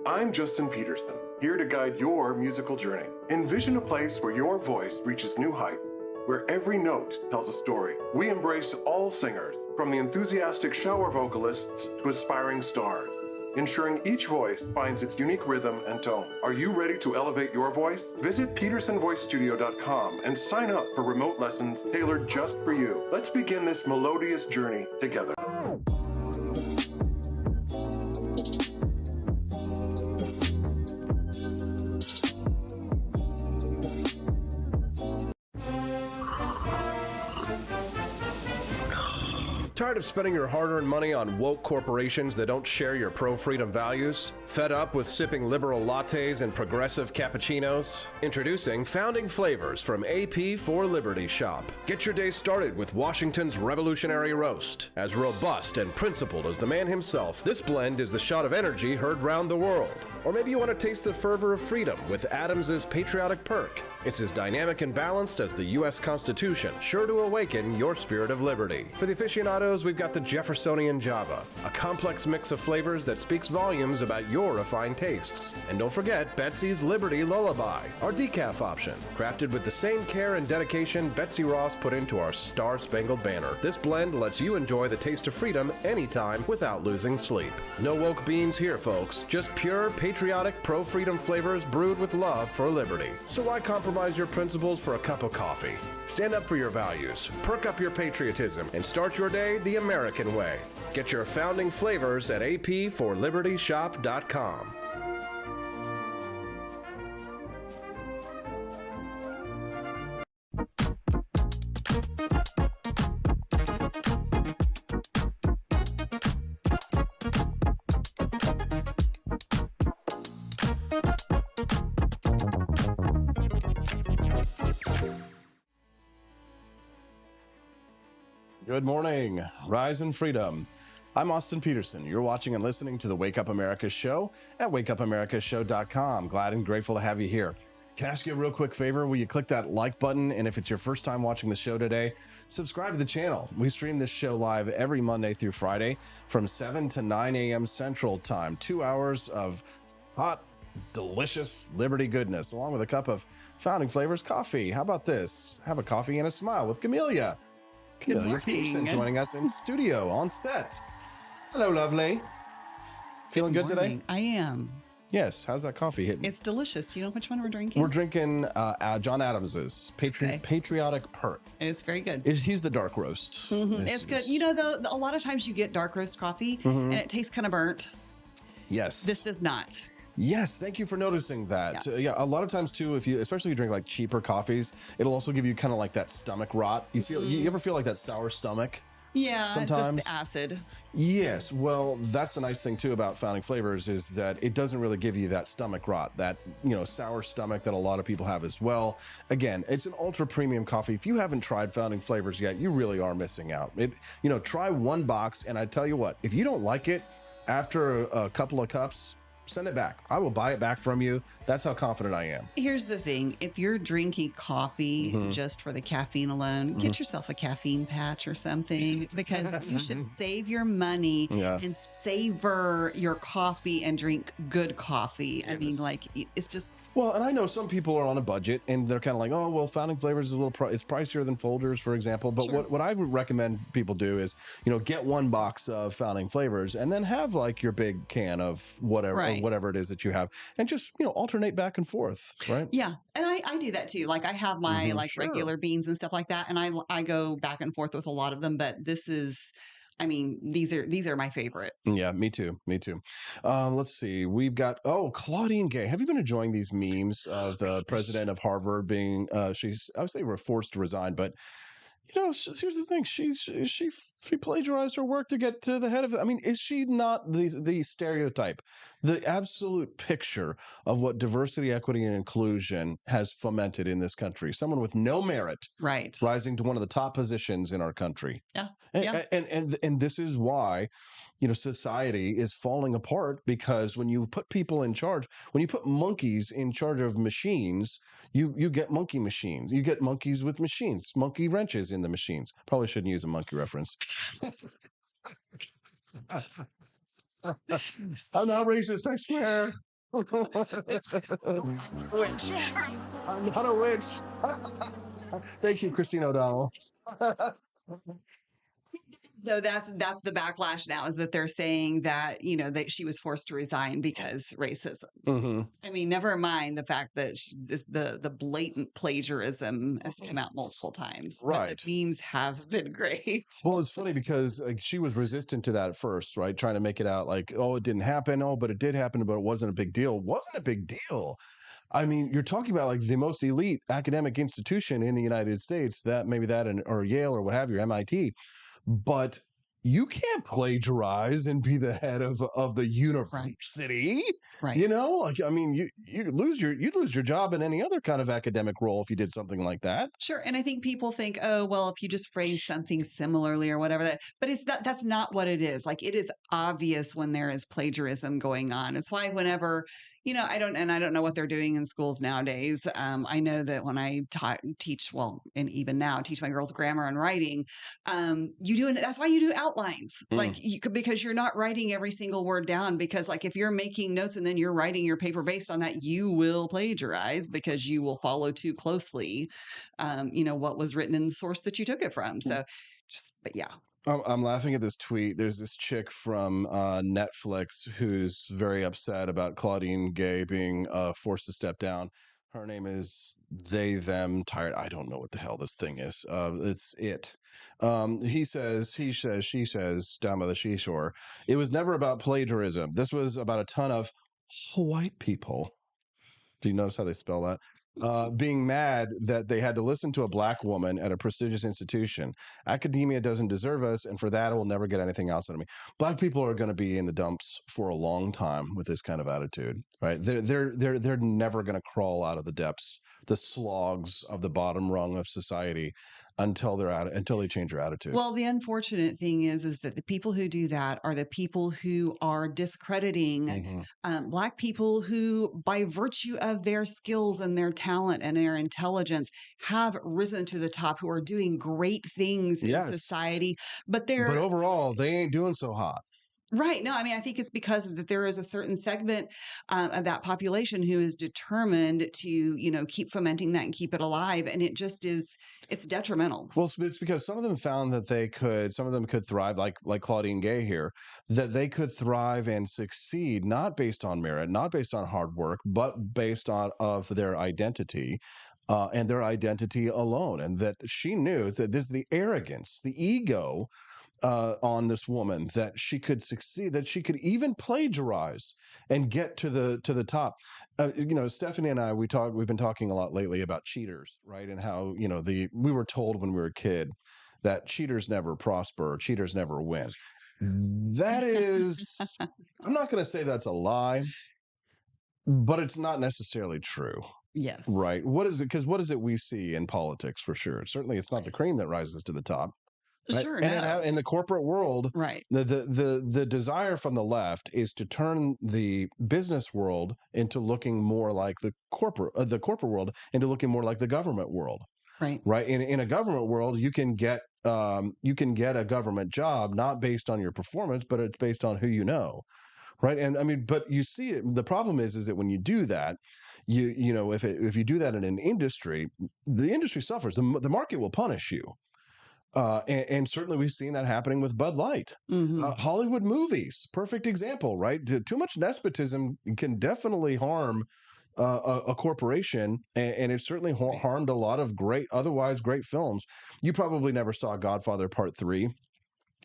I'm Justin Peterson, here to guide your musical journey. Envision a place where your voice reaches new heights, where every note tells a story. We embrace all singers, from the enthusiastic shower vocalists to aspiring stars, ensuring each voice finds its unique rhythm and tone. Are you ready to elevate your voice? Visit PetersonVoiceStudio.com and sign up for remote lessons tailored just for you. Let's begin this melodious journey together. Tired of spending your hard-earned money on woke corporations that don't share your pro-freedom values? Fed up with sipping liberal lattes and progressive cappuccinos? Introducing Founding Flavors from AP for Liberty Shop. Get your day started with Washington's Revolutionary Roast. As robust and principled as the man himself, this blend is the shot of energy heard round the world. Or maybe you want to taste the fervor of freedom with Adams's Patriotic Perk. It's as dynamic and balanced as the U.S. Constitution, sure to awaken your spirit of liberty. For the aficionados, we've got the Jeffersonian Java, a complex mix of flavors that speaks volumes about your refined tastes. And don't forget Betsy's Liberty Lullaby, our decaf option, crafted with the same care and dedication Betsy Ross put into our Star-Spangled Banner. This blend lets you enjoy the taste of freedom anytime without losing sleep. No woke beans here, folks. Just pure, patriotic, pro-freedom flavors brewed with love for liberty. So why compromise your principles for a cup of coffee? Stand up for your values, perk up your patriotism, and start your day the American way. Get your founding flavors at apforlibertyshop.com. Good morning, Rise and Freedom. I'm Austin Peterson. You're watching and listening to the Wake Up America show at wakeupAmericaShow.com. Glad and grateful to have you here. Can I ask you a real quick favor? Will you click that like button? And if it's your first time watching the show today, subscribe to the channel. We stream this show live every Monday through Friday from 7 to 9 a.m. Central Time. 2 hours of hot, delicious Liberty goodness, along with a cup of Founding Flavors coffee. How about this? Have a coffee and a smile with Chamilia Peterson joining us in studio on set. Hello, lovely. Feeling good today? I am. Yes. How's that coffee hitting? It's delicious. Do you know which one we're drinking? We're drinking John Adams's Patriotic Perk. It's very good. He's the dark roast. It's good. You know, though, a lot of times you get dark roast coffee and it tastes kind of burnt. Yes. This does not. Yes, thank you for noticing that. Yeah, a lot of times too, especially if you drink like cheaper coffees, it'll also give you kind of like that stomach rot. You ever feel like that sour stomach? Yeah, sometimes the acid. Yes, well, that's the nice thing too about Founding Flavors is that it doesn't really give you that stomach rot, that sour stomach that a lot of people have as well. Again, it's an ultra premium coffee. If you haven't tried Founding Flavors yet, you really are missing out. Try one box, and I tell you what, if you don't like it after a couple of cups, send it back. I will buy it back from you. That's how confident I am. Here's the thing. If you're drinking coffee just for the caffeine alone, get yourself a caffeine patch or something, because you should save your money and savor your coffee and drink good coffee. Yes. I mean, like, it's just... Well, and I know some people are on a budget and they're kind of like, oh, well, Founding Flavors is it's pricier than Folgers, for example. But what I would recommend people do is, get one box of Founding Flavors and then have like your big can of whatever. Whatever it is that you have, and just alternate back and forth, right? Yeah, and I do that too. Like I have my regular beans and stuff like that, and I go back and forth with a lot of them. But this is, I mean, these are my favorite. Yeah, me too. Let's see. We've got Claudine Gay. Have you been enjoying these memes of the president of Harvard being? I would say we're forced to resign, but. Here's the thing. She plagiarized her work to get to the head of it. I mean, is she not the stereotype, the absolute picture of what diversity, equity, and inclusion has fomented in this country? Someone with no merit, right, rising to one of the top positions in our country. Yeah, and this is why. Society is falling apart because when you put people in charge, when you put monkeys in charge of machines, you get monkey machines. You get monkeys with machines, monkey wrenches in the machines. Probably shouldn't use a monkey reference. I'm not racist, I swear. Witch. I'm not a witch. Thank you, Christine O'Donnell. So that's the backlash now, is that they're saying that that she was forced to resign because racism. I mean, never mind the fact that the blatant plagiarism has come out multiple times. Right, but the memes have been great. Well, it's funny because she was resistant to that at first, right? Trying to make it out like, oh, it didn't happen. Oh, but it did happen, but it wasn't a big deal. It wasn't a big deal. I mean, you're talking about like the most elite academic institution in the United States, or Yale or what have you, MIT. But you can't plagiarize and be the head of the university, right? I mean, you'd lose your job in any other kind of academic role if you did something like that. Sure, and I think people think, oh, well, if you just phrase something similarly or whatever but that's not what it is. Like, it is obvious when there is plagiarism going on. It's why whenever I don't know what they're doing in schools nowadays. I know that when I teach, and even now teach my girls grammar and writing, that's why you do outlines, because you're not writing every single word down, because like if you're making notes and then you're writing your paper based on that, you will plagiarize because you will follow too closely, what was written in the source that you took it from. So but yeah. I'm laughing at this tweet. There's this chick from Netflix who's very upset about Claudine Gay being forced to step down. Her name is They Them Tired. I don't know what the hell this thing is. It's it. He says, she says, down by the seashore. It was never about plagiarism. This was about a ton of white people. Do you notice how they spell that? Being mad that they had to listen to a black woman at a prestigious institution. Academia doesn't deserve us, and for that, it will never get anything else out of me. Black people are going to be in the dumps for a long time with this kind of attitude, right? They're never going to crawl out of the depths, the slogs of the bottom rung of society until they change their attitude. Well, the unfortunate thing is that the people who do that are the people who are discrediting Black people who, by virtue of their skills and their talent and their intelligence, have risen to the top, who are doing great things in society. But overall, they ain't doing so hot. Right. No, I mean, I think it's because that there is a certain segment of that population who is determined to, keep fomenting that and keep it alive. And it just is, it's detrimental. Well, it's because some of them found that some of them could thrive, like Claudine Gay here, that they could thrive and succeed, not based on merit, not based on hard work, but based on of their identity. And their identity alone. And that she knew that there's the arrogance, the ego on this woman, that she could succeed, that she could even plagiarize and get to the top. Stephanie and I, we've been talking a lot lately about cheaters, right? And how, we were told when we were a kid that cheaters never prosper, cheaters never win. That is, I'm not going to say that's a lie, but it's not necessarily true. Yes. Right. What is it? Because what is it we see in politics for sure? Certainly, it's not the cream that rises to the top. Right? Sure. And No. in the corporate world, Right. the desire from the left is to turn the business world into looking more like the corporate world into looking more like the government world. Right. Right. In a government world, you can get a government job not based on your performance, but it's based on who you know. Right. And I mean, but you see it, the problem is that when you do that, if you do that in an industry, the industry suffers. The market will punish you. And certainly we've seen that happening with Bud Light. Hollywood movies, perfect example, right? Too much despotism can definitely harm a corporation, and it certainly harmed a lot of otherwise great films. You probably never saw Godfather Part 3.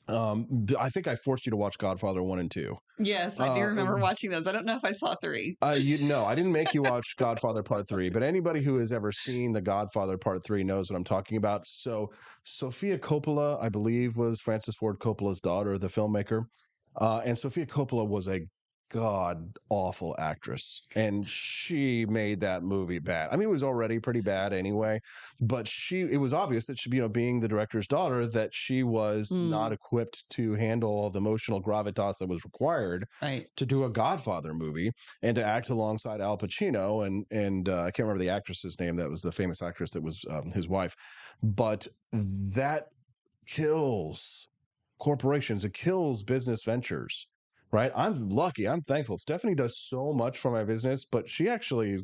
I think I forced you to watch Godfather 1 and 2. Yes, I do remember watching those. I don't know if I saw 3. I didn't make you watch Godfather Part 3, but anybody who has ever seen The Godfather Part 3 knows what I'm talking about. So Sofia Coppola, I believe, was Francis Ford Coppola's daughter, the filmmaker. And Sofia Coppola was a god-awful actress, and she made that movie bad. I mean, it was already pretty bad anyway, but it was obvious that she, being the director's daughter, that she was not equipped to handle all the emotional gravitas that was required to do a Godfather movie and to act alongside Al Pacino and I can't remember the actress's name. That was the famous actress that was his wife. But that kills corporations. It kills business ventures. Right. I'm lucky. I'm thankful. Stephanie does so much for my business, but she actually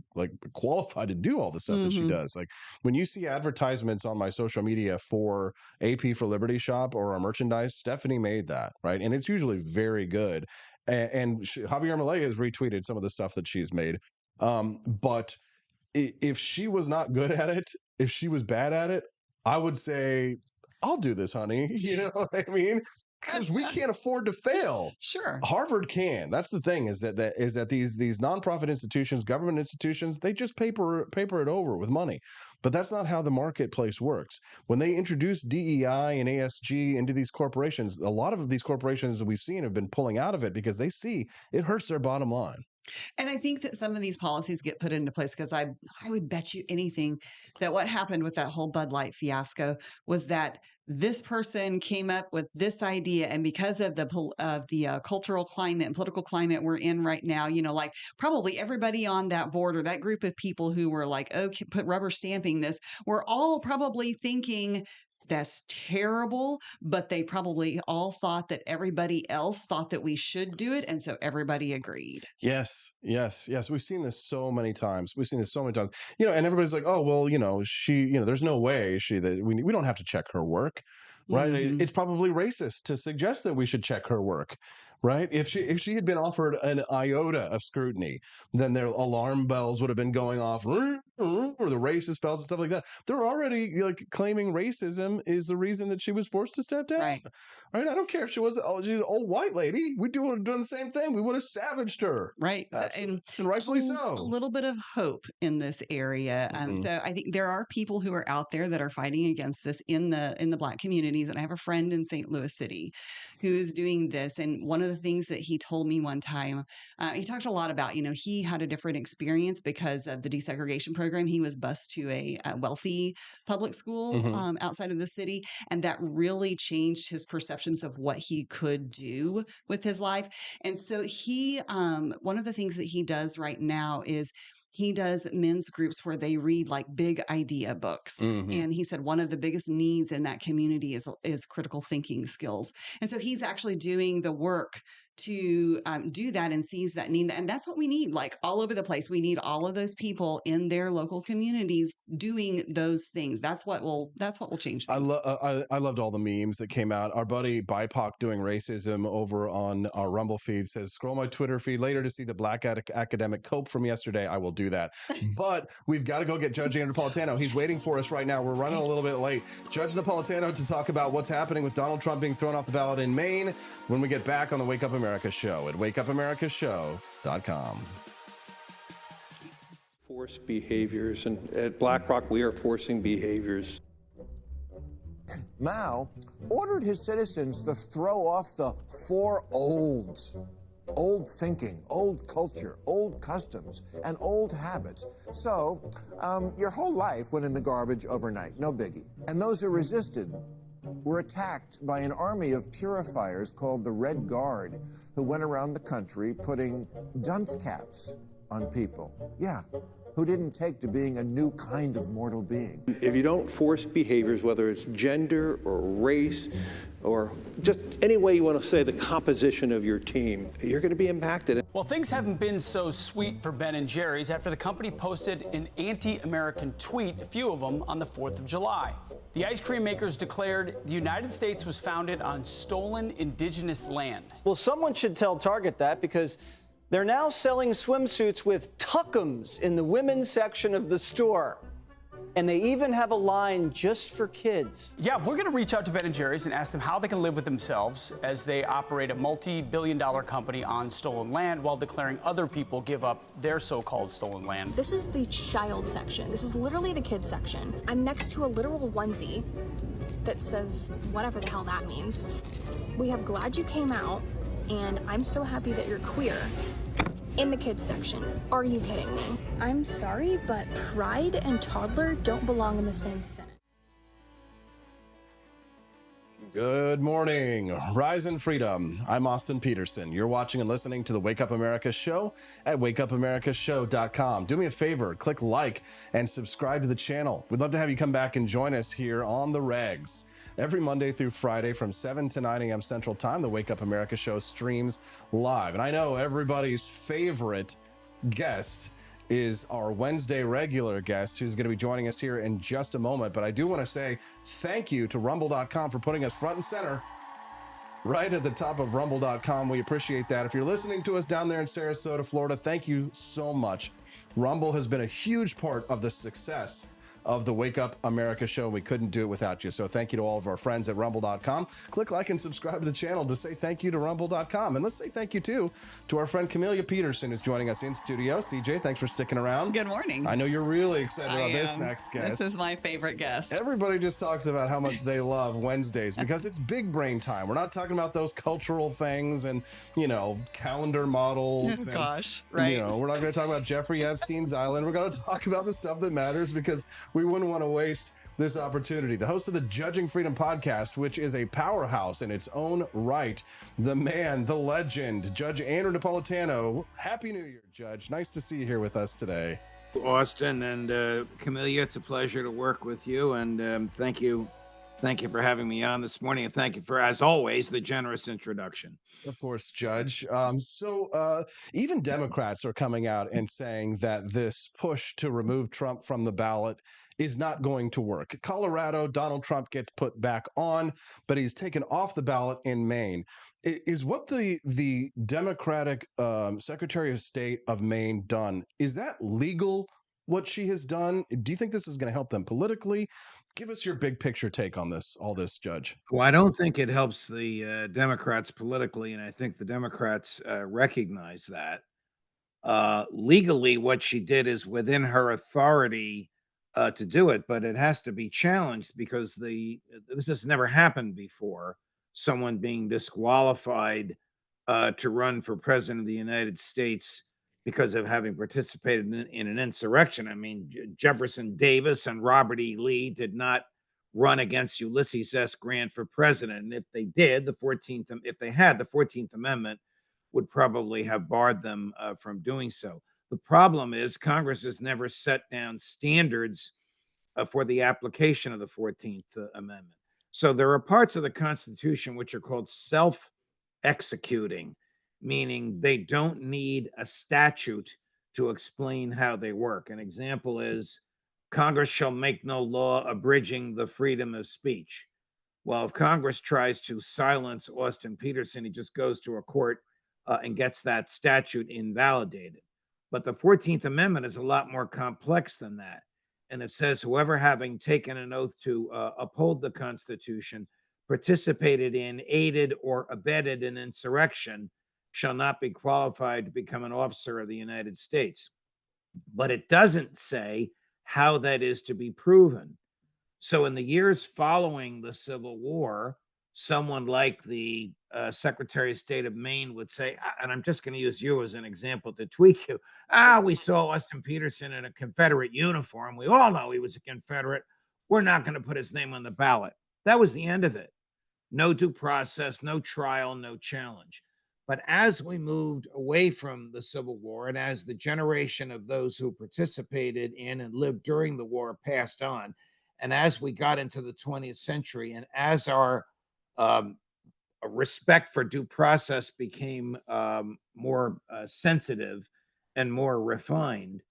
qualified to do all the stuff that she does. Like when you see advertisements on my social media for AP for Liberty Shop or our merchandise, Stephanie made that. Right. And it's usually very good. And Javier Milei has retweeted some of the stuff that she's made. But if she was not good at it, if she was bad at it, I would say, I'll do this, honey. You know what I mean? Because we can't afford to fail. Sure. Harvard can. That's the thing, is that these nonprofit institutions, government institutions, they just paper it over with money. But that's not how the marketplace works. When they introduce DEI and ASG into these corporations, a lot of these corporations that we've seen have been pulling out of it because they see it hurts their bottom line. And I think that some of these policies get put into place because I would bet you anything that what happened with that whole Bud Light fiasco was that this person came up with this idea, and because of the cultural climate and political climate we're in right now, probably everybody on that board or that group of people who were like, oh, put rubber stamping this, we're all probably thinking that's terrible, but they probably all thought that everybody else thought that we should do it. And so everybody agreed. Yes. We've seen this so many times. And everybody's like, oh, well, there's no way we don't have to check her work. Right. It's probably racist to suggest that we should check her work. Right. If she had been offered an iota of scrutiny, then their alarm bells would have been going off, or the racist bells and stuff like that. They're already claiming racism is the reason that she was forced to step down. Right. I don't care if she was she's an old white lady. We'd doing the same thing. We would have savaged her. Right. And rightfully so. A little bit of hope in this area. So I think there are people who are out there that are fighting against this in the Black communities. And I have a friend in St. Louis City who is doing this. And one of the things that he told me one time, he talked a lot about, he had a different experience because of the desegregation program. He was bused to a wealthy public school outside of the city. And that really changed his perceptions of what he could do with his life. And so he, one of the things that he does right now is he does men's groups where they read big idea books. And he said one of the biggest needs in that community is critical thinking skills. And so he's actually doing the work to do that and seize that need. And that's what we need, like all over the place. We need all of those people in their local communities doing those things. That's what will change things. I loved all the memes that came out. Our buddy BIPOC doing racism over on our Rumble feed says, scroll my Twitter feed later to see the black academic cope from yesterday. I will do that. But we've got to go get Judge Andrew Napolitano. He's waiting for us right now. We're running a little bit late. Judge Napolitano to talk about what's happening with Donald Trump being thrown off the ballot in Maine when we get back on the Wake Up America show at wakeupAmericaShow.com. Force behaviors, and at BlackRock we are forcing behaviors. Mao ordered his citizens to throw off the four olds: old thinking, old culture, old customs, and old habits. So your whole life went in the garbage overnight, no biggie. And those who resisted were attacked by an army of purifiers called the Red Guard, who went around the country putting dunce caps on people. Yeah, who didn't take to being a new kind of mortal being. If you don't force behaviors, whether it's gender or race or just any way you want to say the composition of your team, you're going to be impacted. Well, things haven't been so sweet for Ben & Jerry's after the company posted an anti-American tweet, a few of them, on the 4th of July. The ice cream makers declared the United States was founded on stolen indigenous land. Well, someone should tell Target that, because they're now selling swimsuits with tuckums in the women's section of the store. And they even have a line just for kids. Yeah, we're going to reach out to Ben & Jerry's and ask them how they can live with themselves as they operate a multi-billion-dollar company on stolen land while declaring other people give up their so-called stolen land. This is the child section. This is literally the kids section. I'm next to a literal onesie that says whatever the hell that means. We have "Glad You Came Out" and "I'm so happy that you're queer" in the kids section. Are you kidding me? I'm sorry, but pride and toddler don't belong in the same sentence. Good morning. Rise in freedom. I'm Austin Peterson. You're watching and listening to the Wake Up America show at wakeupAmericaShow.com. Do me a favor, click like and subscribe to the channel. We'd love to have you come back and join us here on the regs. Every Monday through Friday from 7 to 9 a.m. Central Time, the Wake Up America show streams live. And I know everybody's favorite guest is our Wednesday regular guest, who's going to be joining us here in just a moment. But I do want to say thank you to Rumble.com for putting us front and center right at the top of Rumble.com. We appreciate that. If you're listening to us down there in Sarasota, Florida, thank you so much. Rumble has been a huge part of the success of the Wake Up America show. We couldn't do it without you. So thank you to all of our friends at Rumble.com. Click like and subscribe to the channel to say thank you to Rumble.com. And let's say thank you too to our friend Chamilia Peterson, who's joining us in studio. CJ, thanks for sticking around. Good morning. I know you're really excited about this next guest. This is my favorite guest. Everybody just talks about how much they love Wednesdays because it's big brain time. We're not talking about those cultural things and, you know, calendar models. Oh, and, gosh, right. You know, we're not going to talk about Jeffrey Epstein's island. We're going to talk about the stuff that matters because we wouldn't want to waste this opportunity. The host of the Judging Freedom podcast, which is a powerhouse in its own right, the man, the legend, Judge Andrew Napolitano. Happy New Year, Judge. Nice to see you here with us today. Austin and Chamilia, it's a pleasure to work with you, and thank you for having me on this morning, and thank you for, as always, the generous introduction. Of course, Judge. Even Democrats are coming out and saying that this push to remove Trump from the ballot is not going to work. Colorado, Donald Trump gets put back on, but he's taken off the ballot in Maine. Is what the Democratic Secretary of State of Maine done, is that legal, what she has done? Do you think this is going to help them politically? Give us your big picture take on all this, Judge. Well, I don't think it helps the Democrats politically, and I think the Democrats recognize that. Legally, what she did is within her authority to do it, but it has to be challenged because this has never happened before. Someone being disqualified to run for president of the United States because of having participated in an insurrection. I mean, Jefferson Davis and Robert E. Lee did not run against Ulysses S. Grant for president. And if they did, if they had, the 14th Amendment would probably have barred them from doing so. The problem is Congress has never set down standards for the application of the 14th Amendment. So there are parts of the Constitution which are called self-executing. meaning they don't need a statute to explain how they work. An example is Congress shall make no law abridging the freedom of speech. Well, if Congress tries to silence Austin Peterson, he just goes to a court and gets that statute invalidated. But the 14th Amendment is a lot more complex than that. And it says, whoever having taken an oath to uphold the Constitution, participated in, aided, or abetted an insurrection shall not be qualified to become an officer of the United States. But it doesn't say how that is to be proven. So in the years following the Civil War, someone like the Secretary of State of Maine would say, and I'm just going to use you as an example to tweak you. We saw Austin Peterson in a Confederate uniform. We all know he was a Confederate. We're not going to put his name on the ballot. That was the end of it. No due process, no trial, no challenge. But as we moved away from the Civil War, and as the generation of those who participated in and lived during the war passed on, and as we got into the 20th century, and as our respect for due process became more sensitive and more refined,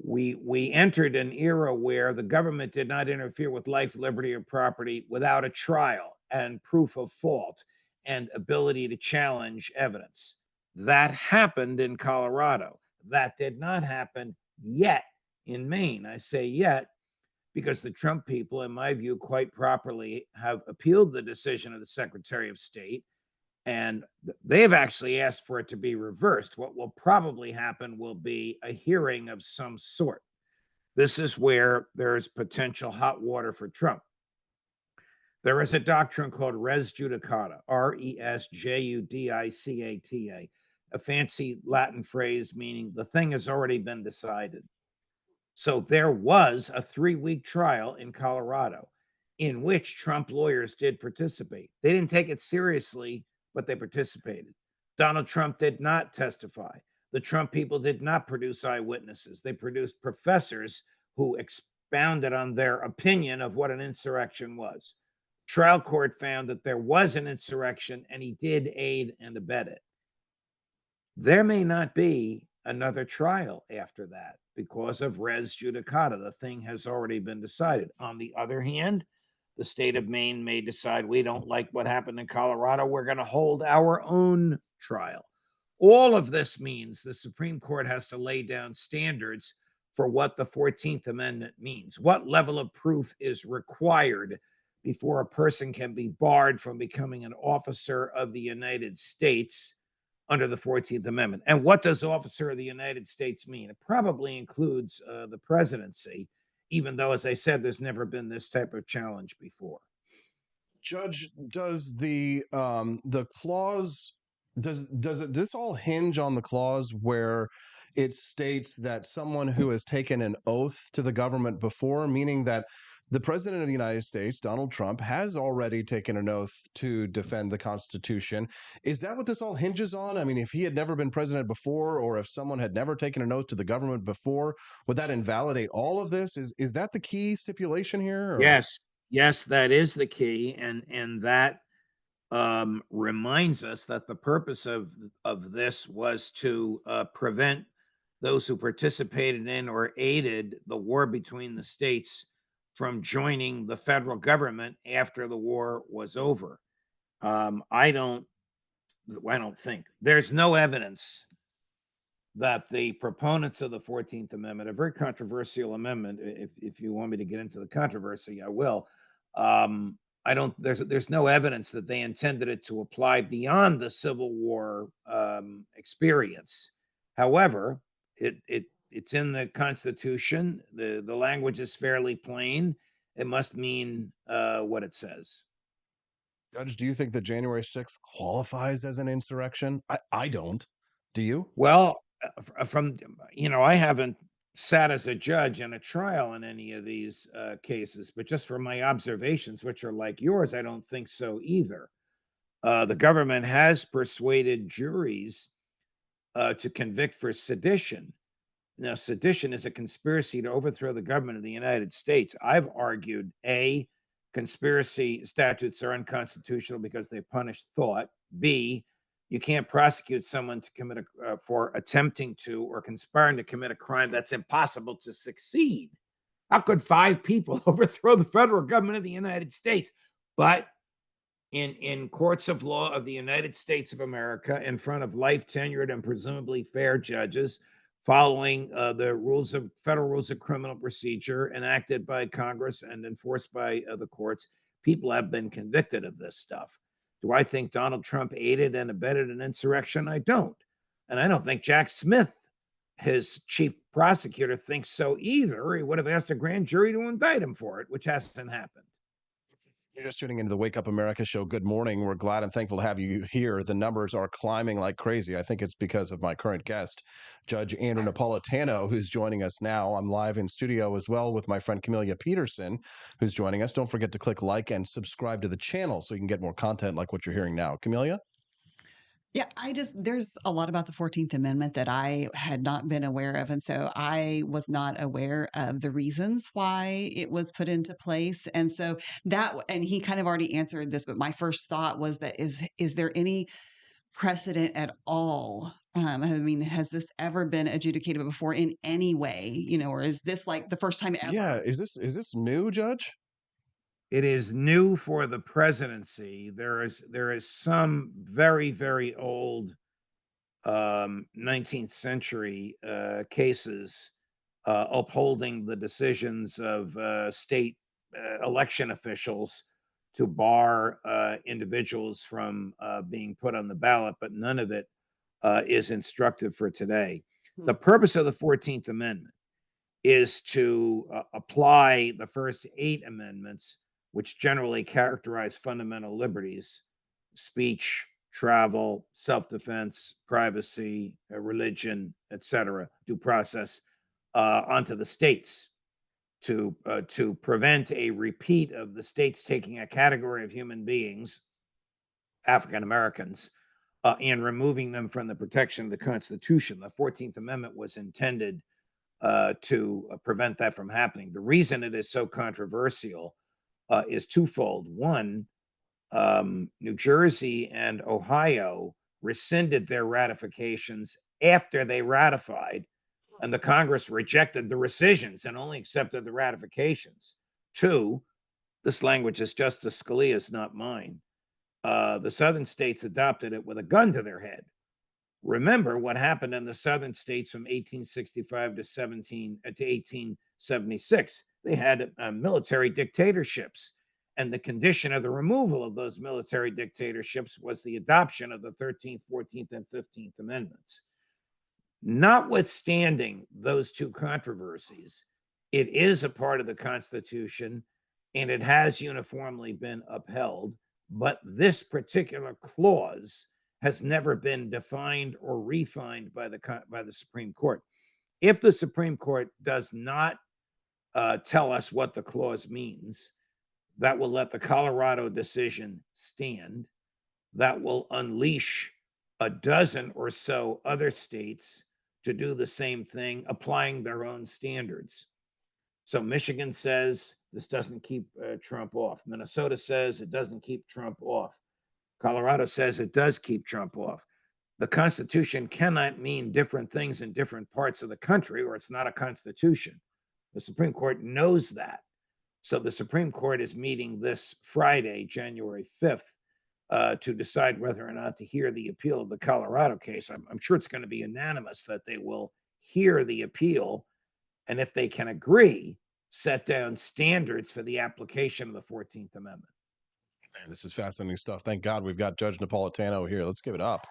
we entered an era where the government did not interfere with life, liberty, or property without a trial and proof of fault and ability to challenge evidence. That happened in Colorado. That did not happen yet in Maine. I say yet because the Trump people, in my view, quite properly have appealed the decision of the Secretary of State, and they've actually asked for it to be reversed. What will probably happen will be a hearing of some sort. This is where there's potential hot water for Trump. There is a doctrine called res judicata, R-E-S-J-U-D-I-C-A-T-A, a fancy Latin phrase meaning the thing has already been decided. So there was a 3-week trial in Colorado in which Trump lawyers did participate. They didn't take it seriously, but they participated. Donald Trump did not testify. The Trump people did not produce eyewitnesses. They produced professors who expounded on their opinion of what an insurrection was. Trial court found that there was an insurrection and he did aid and abet it. There may not be another trial after that because of res judicata. The thing has already been decided. On the other hand, the state of Maine may decide we don't like what happened in Colorado. We're going to hold our own trial. All of this means the Supreme Court has to lay down standards for what the 14th Amendment means. What level of proof is required before a person can be barred from becoming an officer of the United States under the 14th Amendment? And what does officer of the United States mean? It probably includes the presidency, even though, as I said, there's never been this type of challenge before. Judge, does the clause, this all hinge on the clause where it states that someone who has taken an oath to the government before, meaning that the president of the United States, Donald Trump, has already taken an oath to defend the Constitution. Is that what this all hinges on? I mean, if he had never been president before, or if someone had never taken an oath to the government before, would that invalidate all of this? Is that the key stipulation here? Or? Yes, that is the key, and that reminds us that the purpose of this was to prevent those who participated in or aided the war between the states from joining the federal government after the war was over. I don't think there's no evidence that the proponents of the 14th Amendment, a very controversial amendment, if you want me to get into the controversy, I will. There's no evidence that they intended it to apply beyond the Civil War experience. However, it's in the Constitution. The language is fairly plain. It must mean what it says. Judge, do you think that January 6th qualifies as an insurrection? I don't. Do you? Well, I haven't sat as a judge in a trial in any of these cases, but just from my observations, which are like yours, I don't think so either. The government has persuaded juries to convict for sedition. Now, sedition is a conspiracy to overthrow the government of the United States. I've argued, A, conspiracy statutes are unconstitutional because they punish thought. B, You can't prosecute someone to commit for attempting to or conspiring to commit a crime that's impossible to succeed. How could 5 people overthrow the federal government of the United States? But in courts of law of the United States of America, in front of life tenured and presumably fair judges, following the federal rules of criminal procedure enacted by Congress and enforced by the courts, people have been convicted of this stuff. Do I think Donald Trump aided and abetted an insurrection? I don't. And I don't think Jack Smith, his chief prosecutor, thinks so either. He would have asked a grand jury to indict him for it, which hasn't happened. You're just tuning into the Wake Up America show. Good morning. We're glad and thankful to have you here. The numbers are climbing like crazy. I think it's because of my current guest, Judge Andrew Napolitano, who's joining us now. I'm live in studio as well with my friend Chamilia Peterson, who's joining us. Don't forget to click like and subscribe to the channel so you can get more content like what you're hearing now. Chamilia? Yeah, there's a lot about the 14th Amendment that I had not been aware of. And so I was not aware of the reasons why it was put into place. And so and he kind of already answered this, but my first thought was that is there any precedent at all? I mean, has this ever been adjudicated before in any way, or is this like the first time ever? Yeah. Is this new, Judge? It is new for the presidency. There is some very, very old 19th century cases upholding the decisions of state election officials to bar individuals from being put on the ballot, but none of it is instructive for today. The purpose of the 14th Amendment is to apply the first 8 amendments, which generally characterize fundamental liberties: speech, travel, self-defense, privacy, religion, etc., due process, onto the states to prevent a repeat of the states taking a category of human beings, African Americans, and removing them from the protection of the Constitution. The 14th Amendment was intended to prevent that from happening. The reason it is so controversial is twofold. One, New Jersey and Ohio rescinded their ratifications after they ratified, and the Congress rejected the rescissions and only accepted the ratifications. Two, this language is Justice Scalia's, not mine. The southern states adopted it with a gun to their head. Remember what happened in the southern states from 1865 to 1876. They had military dictatorships, and the condition of the removal of those military dictatorships was the adoption of the 13th, 14th, and 15th Amendments. Notwithstanding those two controversies, it is a part of the Constitution, and it has uniformly been upheld. But this particular clause has never been defined or refined by the Supreme Court. If the Supreme Court does not tell us what the clause means, that will let the Colorado decision stand. That will unleash a dozen or so other states to do the same thing, applying their own standards. So Michigan says this doesn't keep Trump off. Minnesota says it doesn't keep Trump off. Colorado says it does keep Trump off. The Constitution cannot mean different things in different parts of the country, or it's not a constitution. The Supreme Court knows that. So the Supreme Court is meeting this Friday, January 5th, to decide whether or not to hear the appeal of the Colorado case. I'm sure it's going to be unanimous that they will hear the appeal, and if they can agree, set down standards for the application of the 14th Amendment. Man, this is fascinating stuff. Thank God we've got Judge Napolitano here. Let's give it up.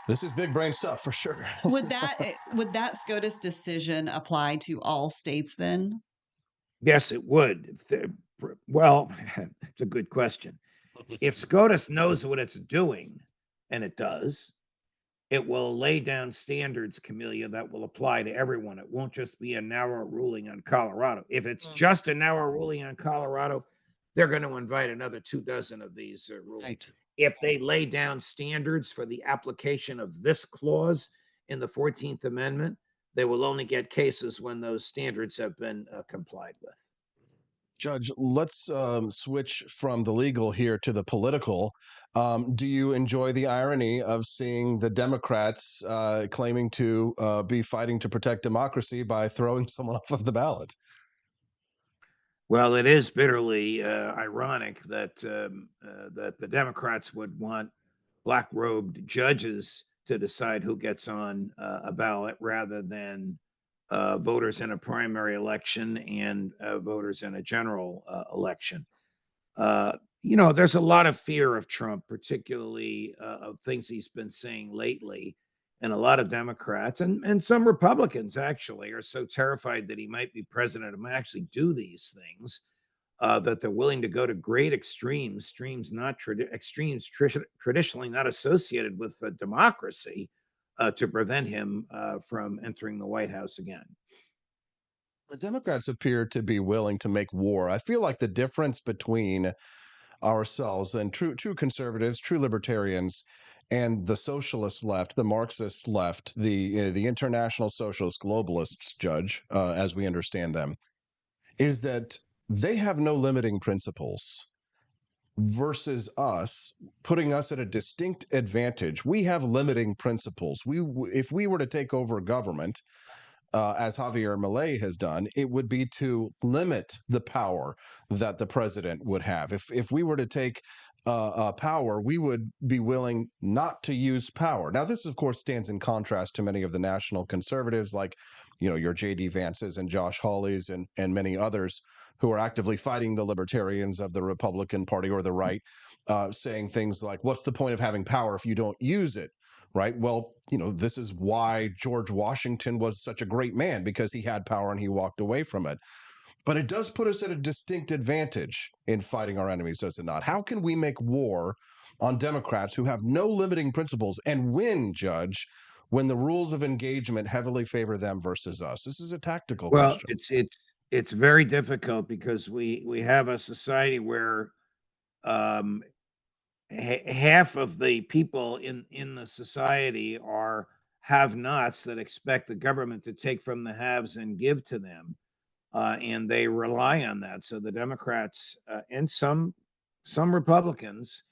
This is big brain stuff for sure. Would that SCOTUS decision apply to all states then? Yes, it would. Well, it's a good question. If SCOTUS knows what it's doing, and it does, it will lay down standards, Chamilia, that will apply to everyone. It won't just be a narrow ruling on Colorado. If it's just a narrow ruling on Colorado, they're going to invite another 24 of these rulings. Right. If they lay down standards for the application of this clause in the 14th Amendment, they will only get cases when those standards have been complied with. Judge, let's switch from the legal here to the political. Do you enjoy the irony of seeing the Democrats claiming to be fighting to protect democracy by throwing someone off of the ballot? Well, it is bitterly ironic that that the Democrats would want black-robed judges to decide who gets on a ballot rather than voters in a primary election and voters in a general election. There's a lot of fear of Trump, particularly of things he's been saying lately. And a lot of Democrats and some Republicans actually are so terrified that he might be president and might actually do these things that they're willing to go to great extremes, traditionally not associated with democracy, to prevent him from entering the White House again. The Democrats appear to be willing to make war. I feel like the difference between ourselves and true conservatives, true libertarians, and the socialist left, the Marxist left, the international socialist globalists, Judge, as we understand them, is that they have no limiting principles versus us, putting us at a distinct advantage. We have limiting principles. If we were to take over government, as Javier Milei has done, it would be to limit the power that the president would have. If we were to take power, we would be willing not to use power. Now, this, of course, stands in contrast to many of the national conservatives, like your J.D. Vances and Josh Hawleys and many others who are actively fighting the libertarians of the Republican Party or the right, saying things like, "What's the point of having power if you don't use it?" Right. Well, this is why George Washington was such a great man, because he had power and he walked away from it. But it does put us at a distinct advantage in fighting our enemies, does it not? How can we make war on Democrats who have no limiting principles and win, Judge, when the rules of engagement heavily favor them versus us? This is a tactical Well, question. it's very difficult because we have a society where um, half of the people in the society are have-nots that expect the government to take from the haves and give to them, and they rely on that. So the Democrats and some Republicans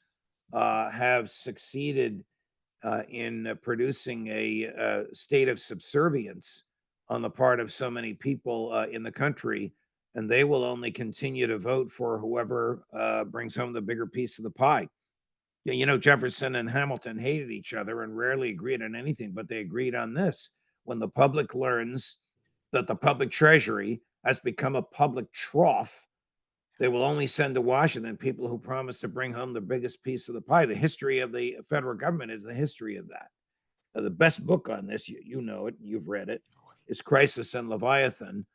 have succeeded in producing a state of subservience on the part of so many people in the country, and they will only continue to vote for whoever brings home the bigger piece of the pie. Jefferson and Hamilton hated each other and rarely agreed on anything, but they agreed on this. When the public learns that the public treasury has become a public trough, they will only send to Washington people who promise to bring home the biggest piece of the pie. The history of the federal government is the history of that. The best book on this, you know it, you've read it, is Crisis and Leviathan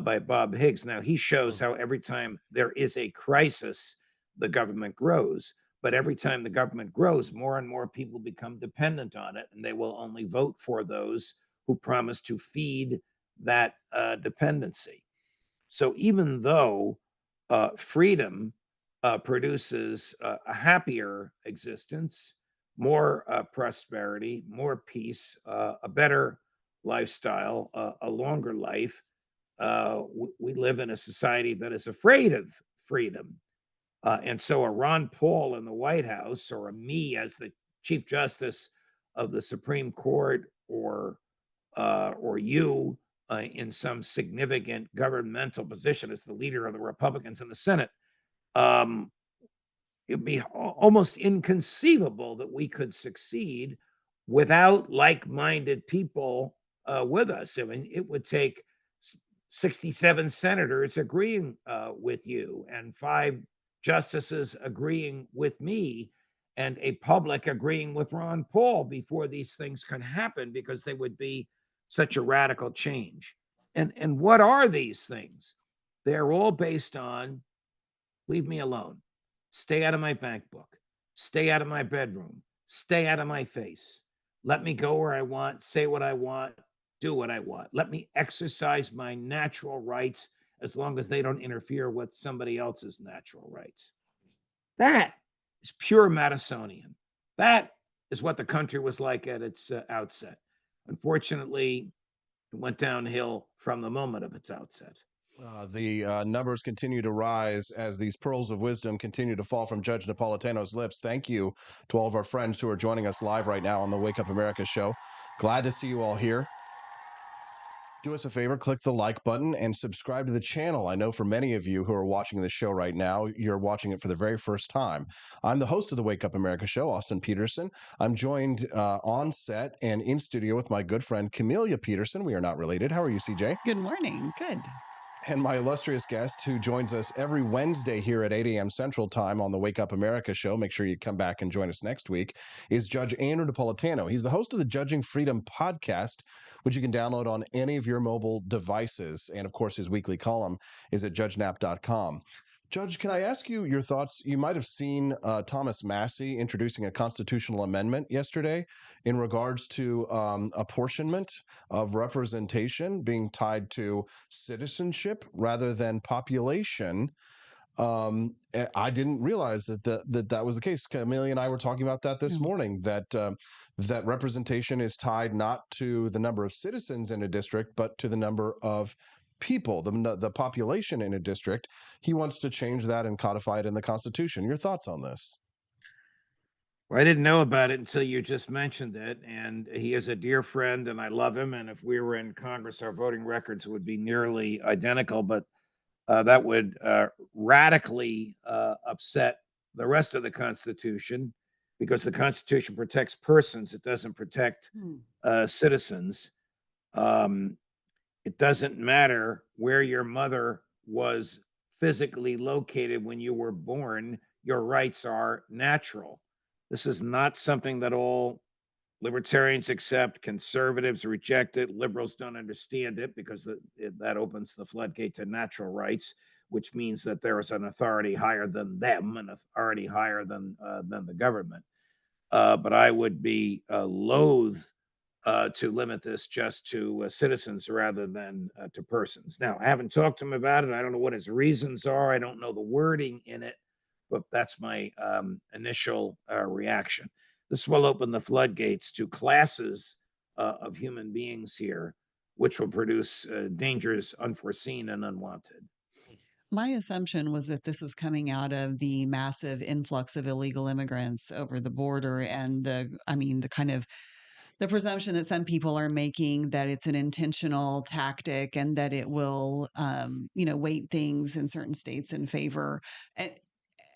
by Bob Higgs. Now, he shows how every time there is a crisis, the government grows. But every time the government grows, more and more people become dependent on it, and they will only vote for those who promise to feed that dependency. So even though freedom produces a happier existence, more prosperity, more peace, a better lifestyle, a longer life, we live in a society that is afraid of freedom. And so a Ron Paul in the White House, or a me as the Chief Justice of the Supreme Court, or you in some significant governmental position as the leader of the Republicans in the Senate, it'd be almost inconceivable that we could succeed without like-minded people with us. I mean, it would take 67 senators agreeing with you, and 5 justices agreeing with me, and a public agreeing with Ron Paul before these things can happen, because they would be such a radical change. And what are these things? They're all based on, leave me alone, stay out of my bank book, stay out of my bedroom, stay out of my face, let me go where I want, say what I want, do what I want, let me exercise my natural rights as long as they don't interfere with somebody else's natural rights. That is pure Madisonian. That is what the country was like at its outset. Unfortunately, it went downhill from the moment of its outset. The numbers continue to rise as these pearls of wisdom continue to fall from Judge Napolitano's lips. Thank you to all of our friends who are joining us live right now on the Wake Up America show. Glad to see you all here. Do us a favor, click the like button and subscribe to the channel. I know for many of you who are watching this show right now, you're watching it for the very first time. I'm the host of the Wake Up America show, Austin Peterson. I'm joined on set and in studio with my good friend, Chamilia Peterson. We are not related. How are you, CJ? Good morning. Good. And my illustrious guest who joins us every Wednesday here at 8 a.m. Central Time on the Wake Up America show, make sure you come back and join us next week, is Judge Andrew Napolitano. He's the host of the Judging Freedom podcast, which you can download on any of your mobile devices. And of course, his weekly column is at judgenap.com. Judge, can I ask you your thoughts? You might have seen Thomas Massie introducing a constitutional amendment yesterday in regards to apportionment of representation being tied to citizenship rather than population. I didn't realize that was the case. Chamilia and I were talking about that this morning, that that representation is tied not to the number of citizens in a district, but to the number of people, the population in a district. He wants to change that and codify it in the Constitution. Your thoughts on this? Well, I didn't know about it until you just mentioned it. And he is a dear friend and I love him. And if we were in Congress, our voting records would be nearly identical, but that would radically upset the rest of the Constitution, because the Constitution protects persons. It doesn't protect citizens. It doesn't matter where your mother was physically located when you were born. Your rights are natural. This is not something that all libertarians accept. Conservatives reject it. Liberals don't understand it, because that opens the floodgate to natural rights, which means that there is an authority higher than them, an authority higher than the government. But I would be loath to limit this just to citizens rather than to persons. Now, I haven't talked to him about it. I don't know what his reasons are. I don't know the wording in it, but that's my initial reaction. This will open the floodgates to classes of human beings here, which will produce dangers unforeseen and unwanted. My assumption was that this was coming out of the massive influx of illegal immigrants over the border and the kind of the presumption that some people are making that it's an intentional tactic and that it will, weight things in certain states in favor.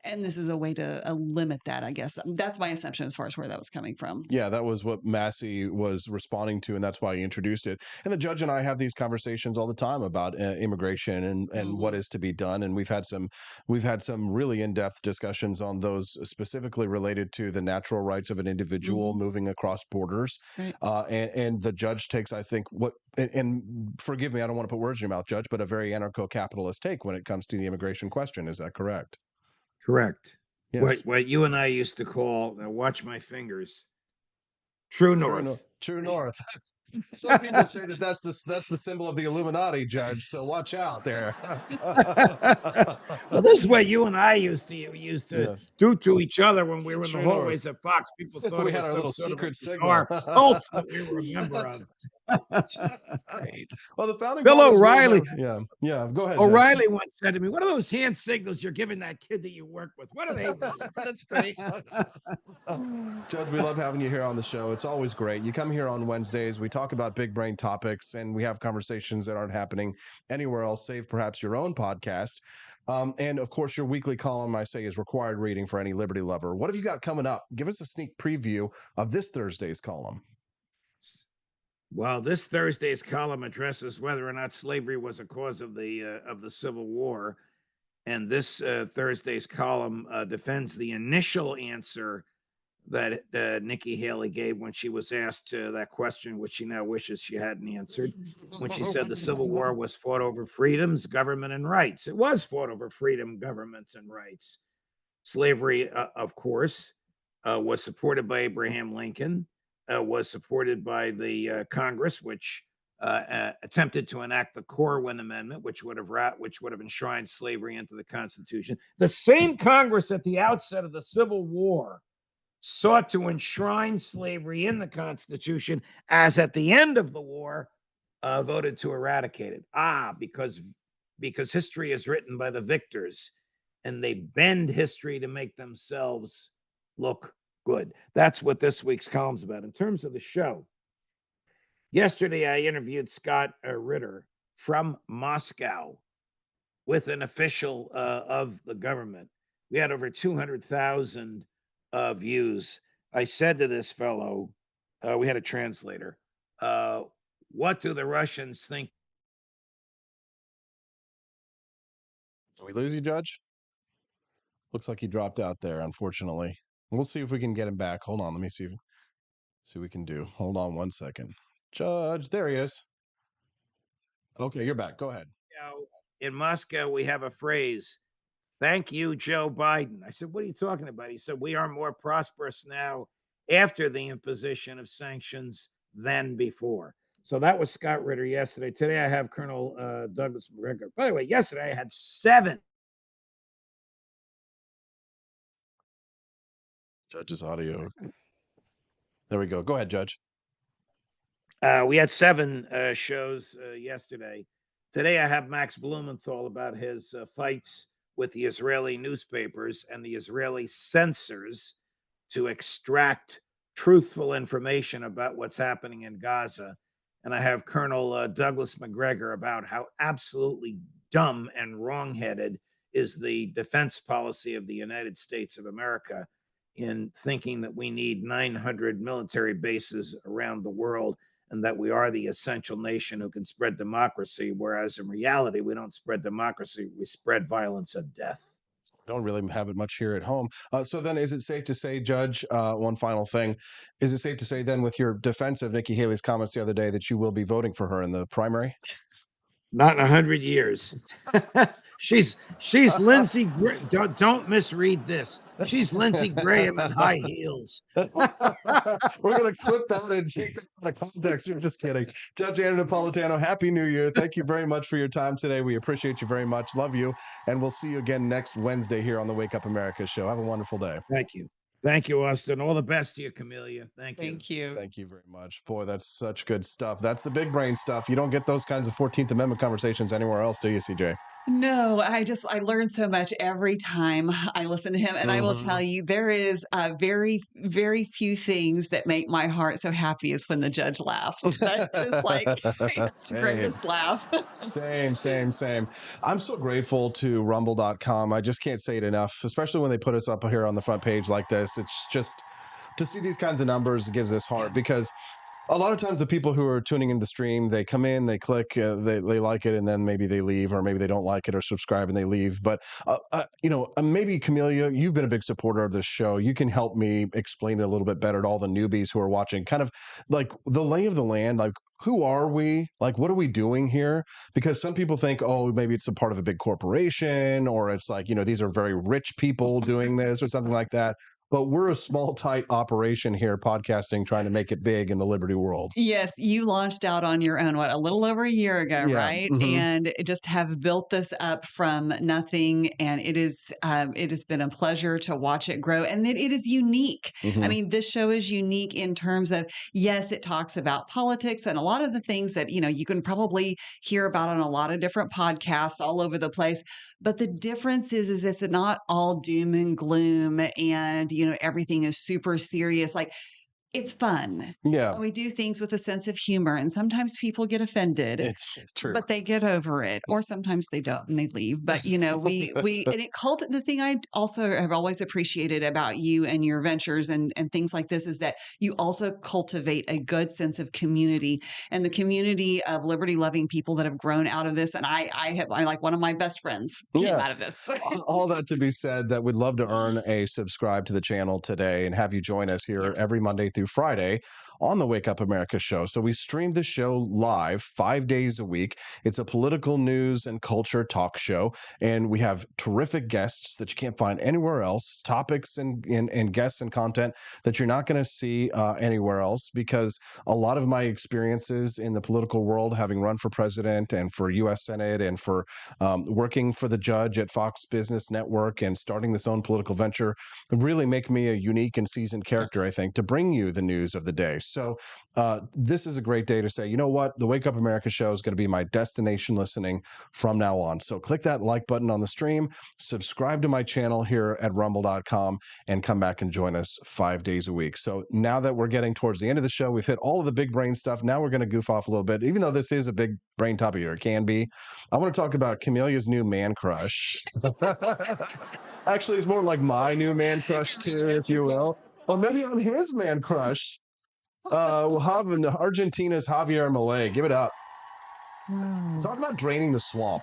And this is a way to limit that, I guess. That's my assumption as far as where that was coming from. Yeah, that was what Massie was responding to, and that's why he introduced it. And the judge and I have these conversations all the time about immigration and what is to be done. And we've had some really in-depth discussions on those, specifically related to the natural rights of an individual moving across borders. Right. And the judge takes, I think, and forgive me, I don't want to put words in your mouth, Judge, but a very anarcho-capitalist take when it comes to the immigration question. Is that correct? Correct. Yes. What you and I used to call, watch my fingers, true north. True north. Some people say that's the symbol of the Illuminati, Judge. So watch out there. Well, this is what you and I used to do to each other when we were in the hallways at Fox. People thought we it had was our some little sort secret of a signal. bizarre cult that we were a member of. That's great. Well, the founding Bill fathers O'Reilly. Yeah. Go ahead. O'Reilly once said to me, "What are those hand signals you're giving that kid that you work with? What are they?" That's great. Judge, we love having you here on the show. It's always great. You come here on Wednesdays. We talk about big brain topics, and we have conversations that aren't happening anywhere else, save perhaps your own podcast. And of course, your weekly column, I say, is required reading for any liberty lover. What have you got coming up? Give us a sneak preview of this Thursday's column. Well, this Thursday's column addresses whether or not slavery was a cause of the Civil War, and this Thursday's column defends the initial answer that Nikki Haley gave when she was asked that question, which she now wishes she hadn't answered, when she said the Civil War was fought over freedoms, government, and rights. It was fought over freedom, governments, and rights. Slavery, of course, was supported by Abraham Lincoln. Was supported by the Congress, which attempted to enact the Corwin Amendment, which would have enshrined slavery into the Constitution. The same Congress at the outset of the Civil War sought to enshrine slavery in the Constitution, as at the end of the war voted to eradicate it. Because because history is written by the victors, and they bend history to make themselves look good. That's what this week's column's about. In terms of the show, yesterday I interviewed Scott Ritter from Moscow with an official of the government. We had over 200,000 views. I said to this fellow, we had a translator, what do the Russians think? Did we lose you, Judge? Looks like he dropped out there, unfortunately. We'll see if we can get him back. Hold on. Let me see what we can do. Hold on one second. Judge, there he is. Okay, you're back. Go ahead. In Moscow, we have a phrase, thank you, Joe Biden. I said, what are you talking about? He said, we are more prosperous now after the imposition of sanctions than before. So that was Scott Ritter yesterday. Today, I have Colonel Douglas McGregor. By the way, yesterday, I had 7. Judge's audio. There we go. Go ahead, Judge. We had 7 shows yesterday. Today, I have Max Blumenthal about his fights with the Israeli newspapers and the Israeli censors to extract truthful information about what's happening in Gaza. And I have Colonel Douglas McGregor about how absolutely dumb and wrongheaded is the defense policy of the United States of America in thinking that we need 900 military bases around the world and that we are the essential nation who can spread democracy, whereas in reality, we don't spread democracy, we spread violence and death. Don't really have it much here at home. So then is it safe to say, Judge, one final thing, is it safe to say then with your defense of Nikki Haley's comments the other day that you will be voting for her in the primary? Not in 100 years. She's Lindsey Graham. Don't misread this. She's Lindsey Graham in high heels. We're going to clip that and take that out of context. You're just kidding. Judge Anna Napolitano, Happy New Year. Thank you very much for your time today. We appreciate you very much. Love you. And we'll see you again next Wednesday here on the Wake Up America show. Have a wonderful day. Thank you. Thank you, Austin. All the best to you, Chamilia. Thank you. Thank you. Thank you very much. Boy, that's such good stuff. That's the big brain stuff. You don't get those kinds of 14th Amendment conversations anywhere else, do you, CJ? No, I learn so much every time I listen to him. And I will tell you, there is very, very few things that make my heart so happy as when the judge laughs. That's just like it's the greatest laugh. Same. I'm so grateful to rumble.com. I just can't say it enough, especially when they put us up here on the front page like this. It's just to see these kinds of numbers gives us heart because a lot of times the people who are tuning into the stream, they come in, they click, they like it, and then maybe they leave, or maybe they don't like it or subscribe and they leave. But, maybe, Chamilia, you've been a big supporter of this show. You can help me explain it a little bit better to all the newbies who are watching, kind of like the lay of the land, like who are we? Like, what are we doing here? Because some people think, oh, maybe it's a part of a big corporation, or it's like, these are very rich people doing this or something like that. But we're a small, tight operation here, podcasting, trying to make it big in the liberty world. Yes, you launched out on your own, a little over a year ago, right? Mm-hmm. And just have built this up from nothing. And it has been a pleasure to watch it grow. And it is unique. Mm-hmm. I mean, this show is unique in terms of, yes, it talks about politics and a lot of the things that, you can probably hear about on a lot of different podcasts all over the place. But the difference is it's not all doom and gloom and, everything is super serious. Like, it's fun. Yeah. We do things with a sense of humor, and sometimes people get offended. It's true. But they get over it, or sometimes they don't and they leave. But and the thing I also have always appreciated about you and your ventures and things like this is that you also cultivate a good sense of community and the community of liberty loving people that have grown out of this. And I like one of my best friends came out of this. All that to be said, that we'd love to earn a subscribe to the channel today and have you join us here every Monday through Friday on the Wake Up America show. So we stream the show live 5 days a week. It's a political news and culture talk show, and we have terrific guests that you can't find anywhere else, topics and guests and content that you're not going to see anywhere else, because a lot of my experiences in the political world, having run for president and for U.S. Senate and for working for the judge at Fox Business Network and starting this own political venture, really make me a unique and seasoned character, I think, to bring you the news of the day. So this is a great day to say, you know what? The Wake Up America show is going to be my destination listening from now on. So click that like button on the stream, subscribe to my channel here at rumble.com, and come back and join us 5 days a week. So now that we're getting towards the end of the show, we've hit all of the big brain stuff. Now we're going to goof off a little bit, even though this is a big brain topic, or it can be. I want to talk about Chamilia's new man crush. Actually, it's more like my new man crush too, if you will. Well, maybe I'm his man crush. We'll have Argentina's Javier Milei. Give it up. Talk about draining the swamp.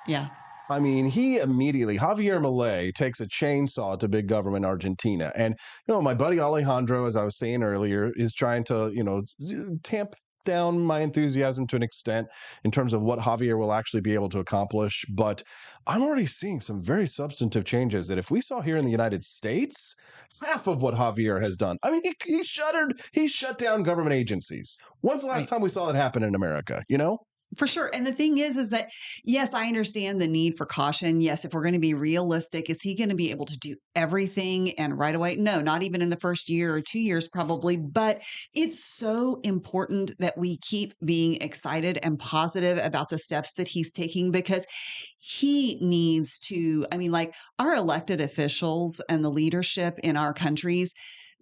Yeah. I mean, Javier Milei takes a chainsaw to big government Argentina. And, my buddy Alejandro, as I was saying earlier, is trying to, tamp down my enthusiasm to an extent in terms of what Javier will actually be able to accomplish. But I'm already seeing some very substantive changes that if we saw here in the United States, half of what Javier has done. I mean, he shut down government agencies. When's the last time we saw that happen in America, For sure. And the thing is that, yes, I understand the need for caution. Yes, if we're going to be realistic, is he going to be able to do everything and right away? No, not even in the first year or 2 years, probably. But it's so important that we keep being excited and positive about the steps that he's taking, because he needs to, our elected officials and the leadership in our countries,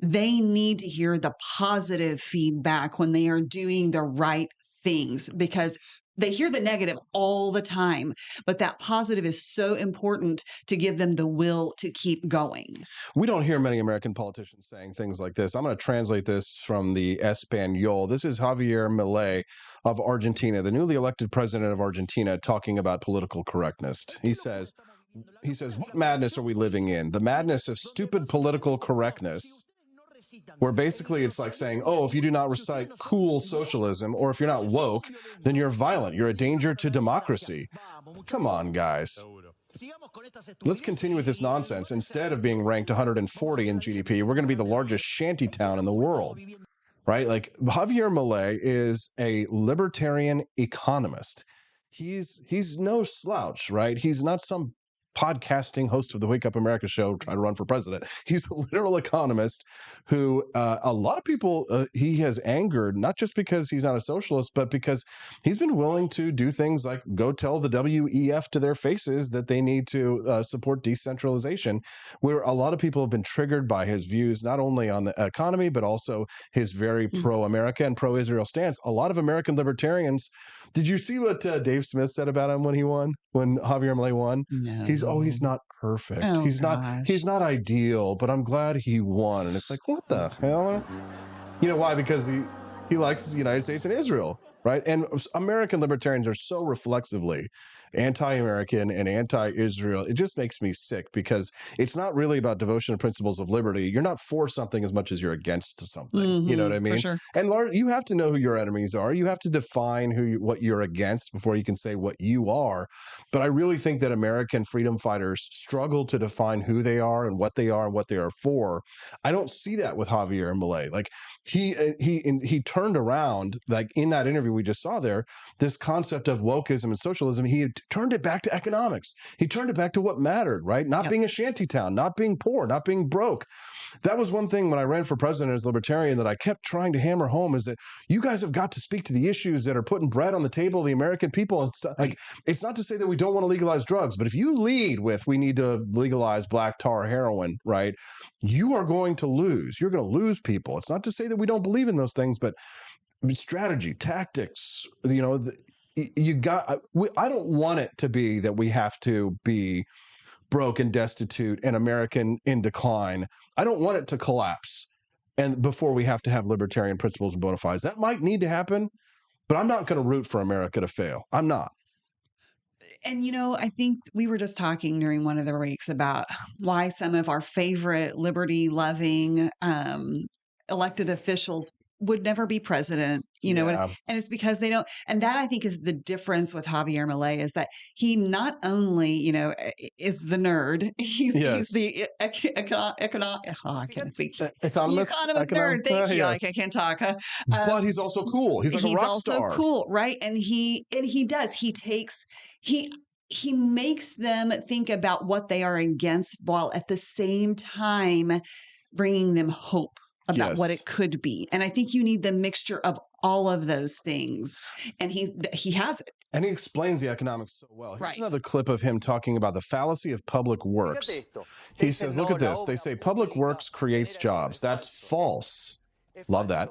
they need to hear the positive feedback when they are doing the right things, because they hear the negative all the time, but that positive is so important to give them the will to keep going. We don't hear many American politicians saying things like this. I'm going to translate this from the Espanol. This is Javier Milei of Argentina, the newly elected president of Argentina, talking about political correctness. He says, what madness are we living in? The madness of stupid political correctness, where basically it's like saying, if you do not recite cool socialism, or if you're not woke, then you're violent. You're a danger to democracy. Come on, guys. Let's continue with this nonsense. Instead of being ranked 140 in GDP, we're going to be the largest shanty town in the world, right? Like, Javier Milei is a libertarian economist. He's no slouch, right? He's not some podcasting host of the Wake Up America show trying to run for president. He's a literal economist who a lot of people he has angered, not just because he's not a socialist, but because he's been willing to do things like go tell the WEF to their faces that they need to support decentralization, where a lot of people have been triggered by his views, not only on the economy, but also his very pro-America and pro-Israel stance. A lot of American libertarians, did you see what Dave Smith said about him when Javier Milei won? No. He's not perfect. Oh, he's not ideal, but I'm glad he won. And it's like, what the hell? You know why? Because he likes the United States and Israel, right? And American libertarians are so reflexively anti-American and anti-Israel. It just makes me sick, because it's not really about devotion to principles of liberty. You're not for something as much as you're against something. You know what I mean? For sure. And you have to know who your enemies are. You have to define what you're against before you can say what you are. But I really think that American freedom fighters struggle to define who they are and what they are for. I don't see that with Javier Milei. Like, he turned around, like in that interview we just saw there, this concept of wokeism and socialism. He turned it back to economics. He turned it back to what mattered, right? Not being a shantytown, not being poor, not being broke. That was one thing when I ran for president as libertarian that I kept trying to hammer home, is that you guys have got to speak to the issues that are putting bread on the table of the American people and stuff. Like, it's not to say that we don't want to legalize drugs, but if you lead with we need to legalize black tar heroin, right? You are going to lose. You're going to lose people. It's not to say that we don't believe in those things, but strategy, tactics, I don't want it to be that we have to be broke and destitute and American in decline. I don't want it to collapse, and before we have to have libertarian principles and bona fides. That might need to happen, but I'm not going to root for America to fail. I'm not. And, I think we were just talking during one of the breaks about why some of our favorite liberty-loving elected officials would never be president, and it's because they don't. And that, I think, is the difference with Javier Milei, is that he not only, is the nerd, he's the I can't speak. Economist nerd. Thank you. Yes. I can't talk. But he's also cool. He's like a rock star. He's also cool, right? And he makes them think about what they are against, while at the same time bringing them hope. about what Yes. it could be. And I think you need the mixture of all of those things. And he has it. And he explains the economics so well. Here's Right. another clip of him talking about the fallacy of public works. He says, look at this. They say public works creates jobs. That's false. Love that.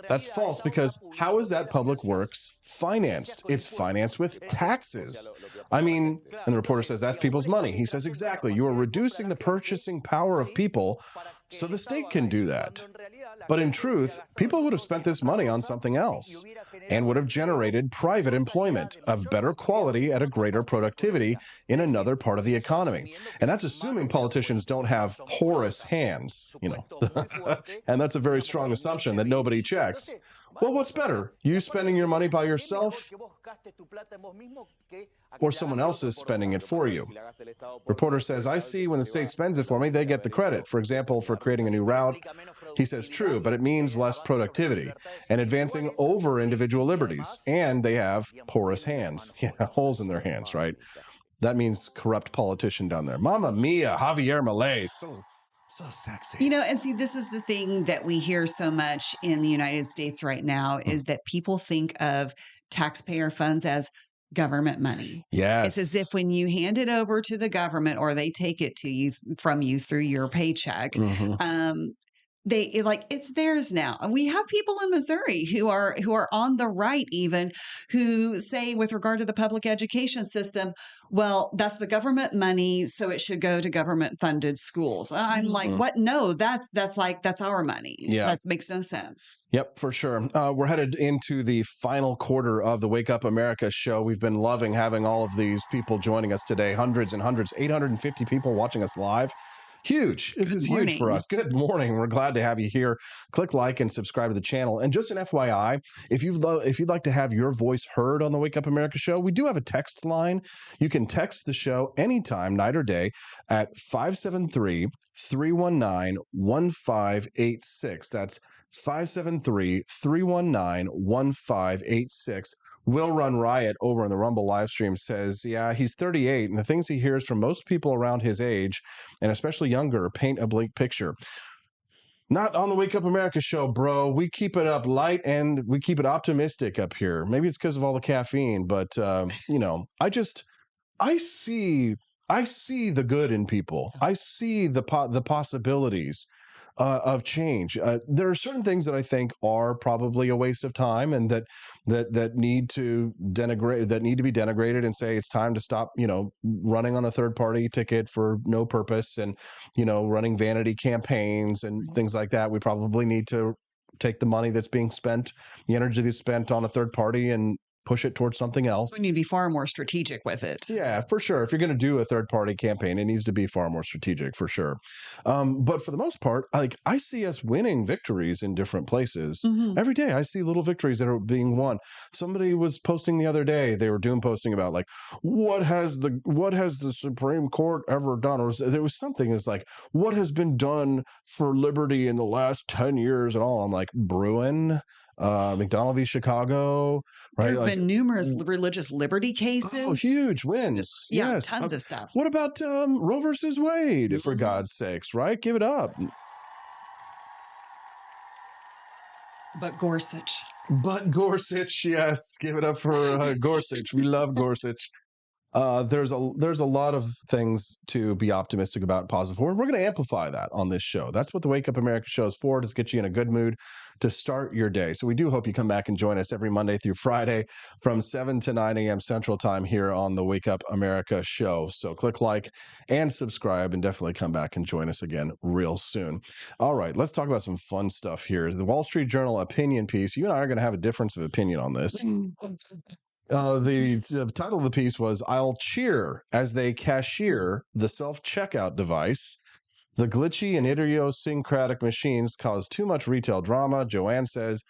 That's false because how is that public works financed? It's financed with taxes. I mean, and the reporter says that's people's money. He says, exactly. You are reducing the purchasing power of people so the state can do that. But in truth, people would have spent this money on something else and would have generated private employment of better quality at a greater productivity in another part of the economy. And that's assuming politicians don't have porous hands, you know. And that's a very strong assumption that nobody checks. Well, what's better? You spending your money by yourself or someone else is spending it for you? Reporter says, I see when the state spends it for me, they get the credit. For example, for creating a new route. He says, true, but it means less productivity and advancing over individual liberties. And they have porous hands, holes in their hands, right? That means corrupt politician down there. Mamma mia, Javier Milei. So sexy. You know, and see, this is the thing that we hear so much in the United States right now is that people think of taxpayer funds as government money. Yes. It's as if when you hand it over to the government or they take it to you from you through your paycheck, they like it's theirs now. And we have people in Missouri who are on the right even who say with regard to the public education system, well, that's the government money, so it should go to government funded schools. I'm like, what? No, that's our money. Yeah. That makes no sense. Yep, for sure. We're headed into the final quarter of the Wake Up America show. We've been loving having all of these people joining us today. Hundreds and hundreds, 850 people watching us live. Huge. This is huge for us. Good morning. We're glad to have you here. Click like and subscribe to the channel. And just an FYI, if you'd like to have your voice heard on the Wake Up America show, we do have a text line. You can text the show anytime, night or day, at 573-319-1586. That's 573-319-1586. Will Run Riot over in the Rumble live stream says, yeah, he's 38, and the things he hears from most people around his age, and especially younger, paint a bleak picture. Not on the Wake Up America show, bro. We keep it up light and we keep it optimistic up here. Maybe it's because of all the caffeine, but you know, I see the good in people. I see the possibilities of change. There are certain things that I think are probably a waste of time and that need to be denigrated and say it's time to stop, you know, running on a third party ticket for no purpose and, you know, running vanity campaigns and things like that. We probably need to take the money that's being spent, the energy that's spent on a third party and push it towards something else. We need to be far more strategic with it. Yeah, for sure. If you're going to do a third party campaign, it needs to be far more strategic for sure. But for the most part, I see us winning victories in different places. Every day I see little victories that are being won. Somebody was posting the other day, they were doom posting about like, what has the Supreme Court ever done? Or there was something that's like, what has been done for liberty in the last 10 years and all? I'm like, Bruin, McDonald v. Chicago, right? There have been numerous religious liberty cases. Oh, huge wins. Yeah, Yes. tons of stuff. What about Roe versus Wade, for God's sakes, right? Give it up. But Gorsuch. Yes. Give it up for Gorsuch. We love Gorsuch. There's a lot of things to be optimistic about and positive for, and we're going to amplify that on this show. That's what the Wake Up America show is for, to get you in a good mood to start your day. So we do hope you come back and join us every Monday through Friday from 7 to 9 a.m. Central Time here on the Wake Up America show. So click like and subscribe and definitely come back and join us again real soon. All right, let's talk about some fun stuff here. The Wall Street Journal opinion piece. You and I are going to have a difference of opinion on this. The title of the piece was, I'll cheer as they cashier the self-checkout device. The glitchy and idiosyncratic machines cause too much retail drama. Joanne says,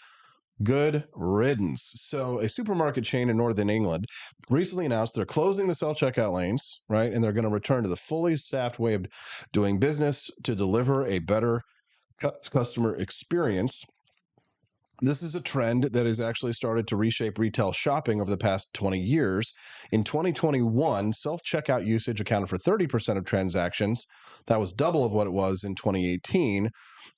good riddance. So a supermarket chain in Northern England recently announced they're closing the self-checkout lanes, right? And they're going to return to the fully staffed way of doing business to deliver a better customer experience. This is a trend that has actually started to reshape retail shopping over the past 20 years. In 2021, self-checkout usage accounted for 30% of transactions. That was double of what it was in 2018.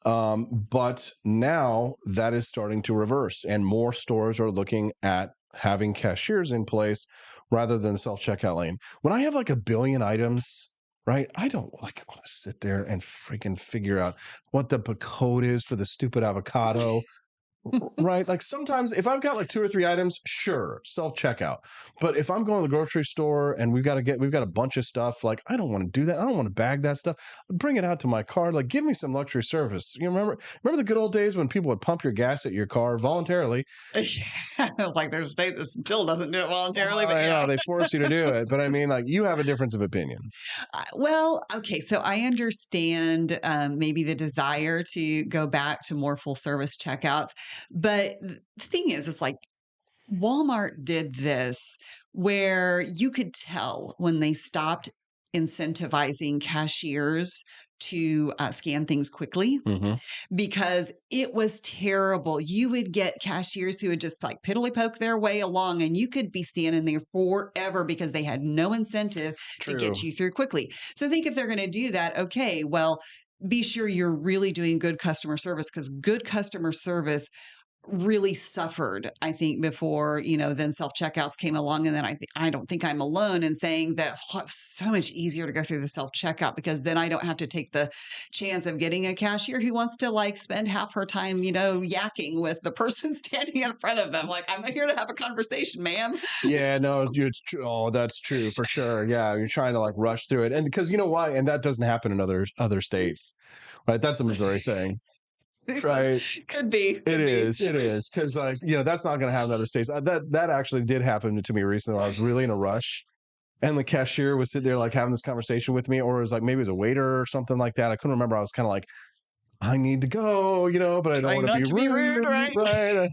But now that is starting to reverse, and more stores are looking at having cashiers in place rather than self-checkout lane. When I have like a billion items, right, I don't like want to sit there and freaking figure out what the code is for the stupid avocado. Right. Like sometimes if I've got like 2 or 3 items, sure, self-checkout. But if I'm going to the grocery store and we've got a bunch of stuff, like I don't want to do that. I don't want to bag that stuff. Bring it out to my car. Like give me some luxury service. You remember the good old days when people would pump your gas at your car voluntarily? I was like, there's a state that still doesn't do it voluntarily. Well, But I yeah. know they force you to do it, but I mean, like you have a difference of opinion. Well, okay, so I understand maybe the desire to go back to more full service checkouts, but the thing is, it's like Walmart did this where you could tell when they stopped incentivizing cashiers to scan things quickly because it was terrible. You would get cashiers who would just like piddly poke their way along and you could be standing there forever because they had no incentive to get you through quickly. So I think if they're going to do that, okay, well, be sure you're really doing good customer service because good customer service really suffered, I think, before, then self-checkouts came along. And then I don't think I'm alone in saying that it's so much easier to go through the self-checkout because then I don't have to take the chance of getting a cashier who wants to like spend half her time, yakking with the person standing in front of them. Like, I'm here to have a conversation, ma'am. Yeah, no, it's true. Oh, that's true for sure. Yeah, you're trying to like rush through it. And because you know why? And that doesn't happen in other states. Right? That's a Missouri thing. Right. Could be. It is. Because like, that's not going to happen in other states. That actually did happen to me recently. I was really in a rush and the cashier was sitting there like having this conversation with me, or it was like, maybe it was a waiter or something like that. I couldn't remember. I was kind of like, I need to go, but I don't want to be rude. Right.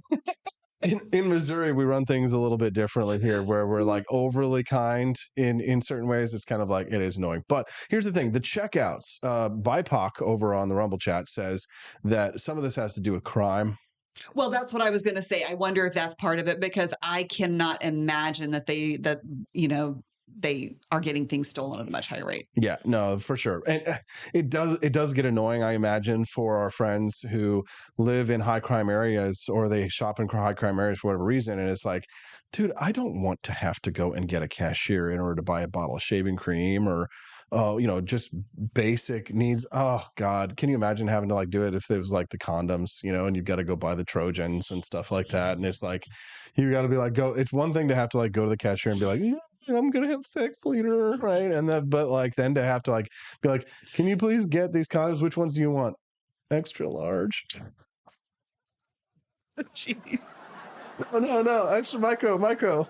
In Missouri, we run things a little bit differently here where we're like overly kind in certain ways. It's kind of like, it is annoying. But here's the thing, the checkouts, BIPOC over on the Rumble chat says that some of this has to do with crime. Well, that's what I was going to say. I wonder if that's part of it because I cannot imagine that they are getting things stolen at a much higher rate. Yeah, no, for sure. And it does get annoying, I imagine, for our friends who live in high crime areas or they shop in high crime areas for whatever reason. And it's like, dude, I don't want to have to go and get a cashier in order to buy a bottle of shaving cream or just basic needs. Oh God, can you imagine having to like do it if it was like the condoms, and you've got to go buy the Trojans and stuff like that. And it's like, you got to be like, it's one thing to have to like go to the cashier and be like, I'm gonna have sex later, right? And but like then to have to like be like, can you please get these condoms? Which ones do you want? Extra large. Jeez. No, extra micro.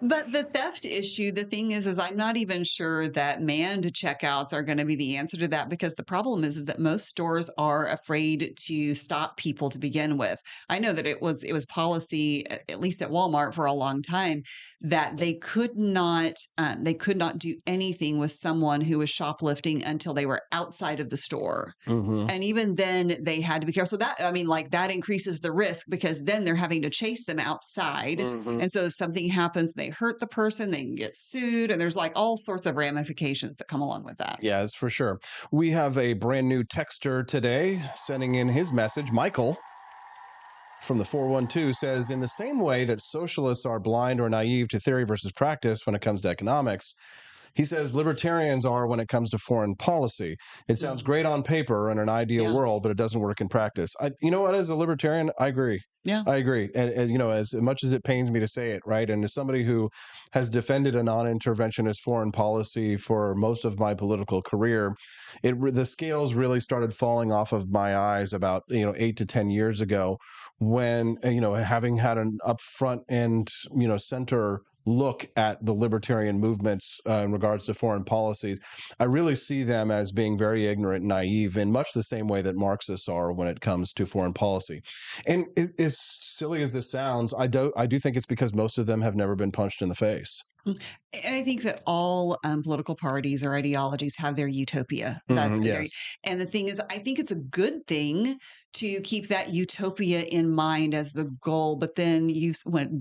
But the theft issue, the thing is I'm not even sure that manned checkouts are going to be the answer to that because the problem is that most stores are afraid to stop people to begin with. I know that it was policy, at least at Walmart for a long time, that they could not do anything with someone who was shoplifting until they were outside of the store. And even then they had to be careful. So that increases the risk because then they're having to chase them outside. And so if something happens, they hurt the person, they can get sued, and there's like all sorts of ramifications that come along with that. Yeah, it's for sure. We have a brand new texter today sending in his message. Michael from the 412 says, in the same way that socialists are blind or naive to theory versus practice when it comes to economics, he says libertarians are when it comes to foreign policy. It sounds great on paper in an ideal world, but it doesn't work in practice. You know what? As a libertarian, I agree. Yeah, I agree. And as much as it pains me to say it, right? And as somebody who has defended a non-interventionist foreign policy for most of my political career, the scales really started falling off of my eyes about 8 to 10 years ago when having had an upfront and center look at the libertarian movements in regards to foreign policies, I really see them as being very ignorant and naive in much the same way that Marxists are when it comes to foreign policy. And as silly as this sounds, I do think it's because most of them have never been punched in the face. And I think that all political parties or ideologies have their utopia. That's Yes. and the thing is, I think it's a good thing to keep that utopia in mind as the goal. But then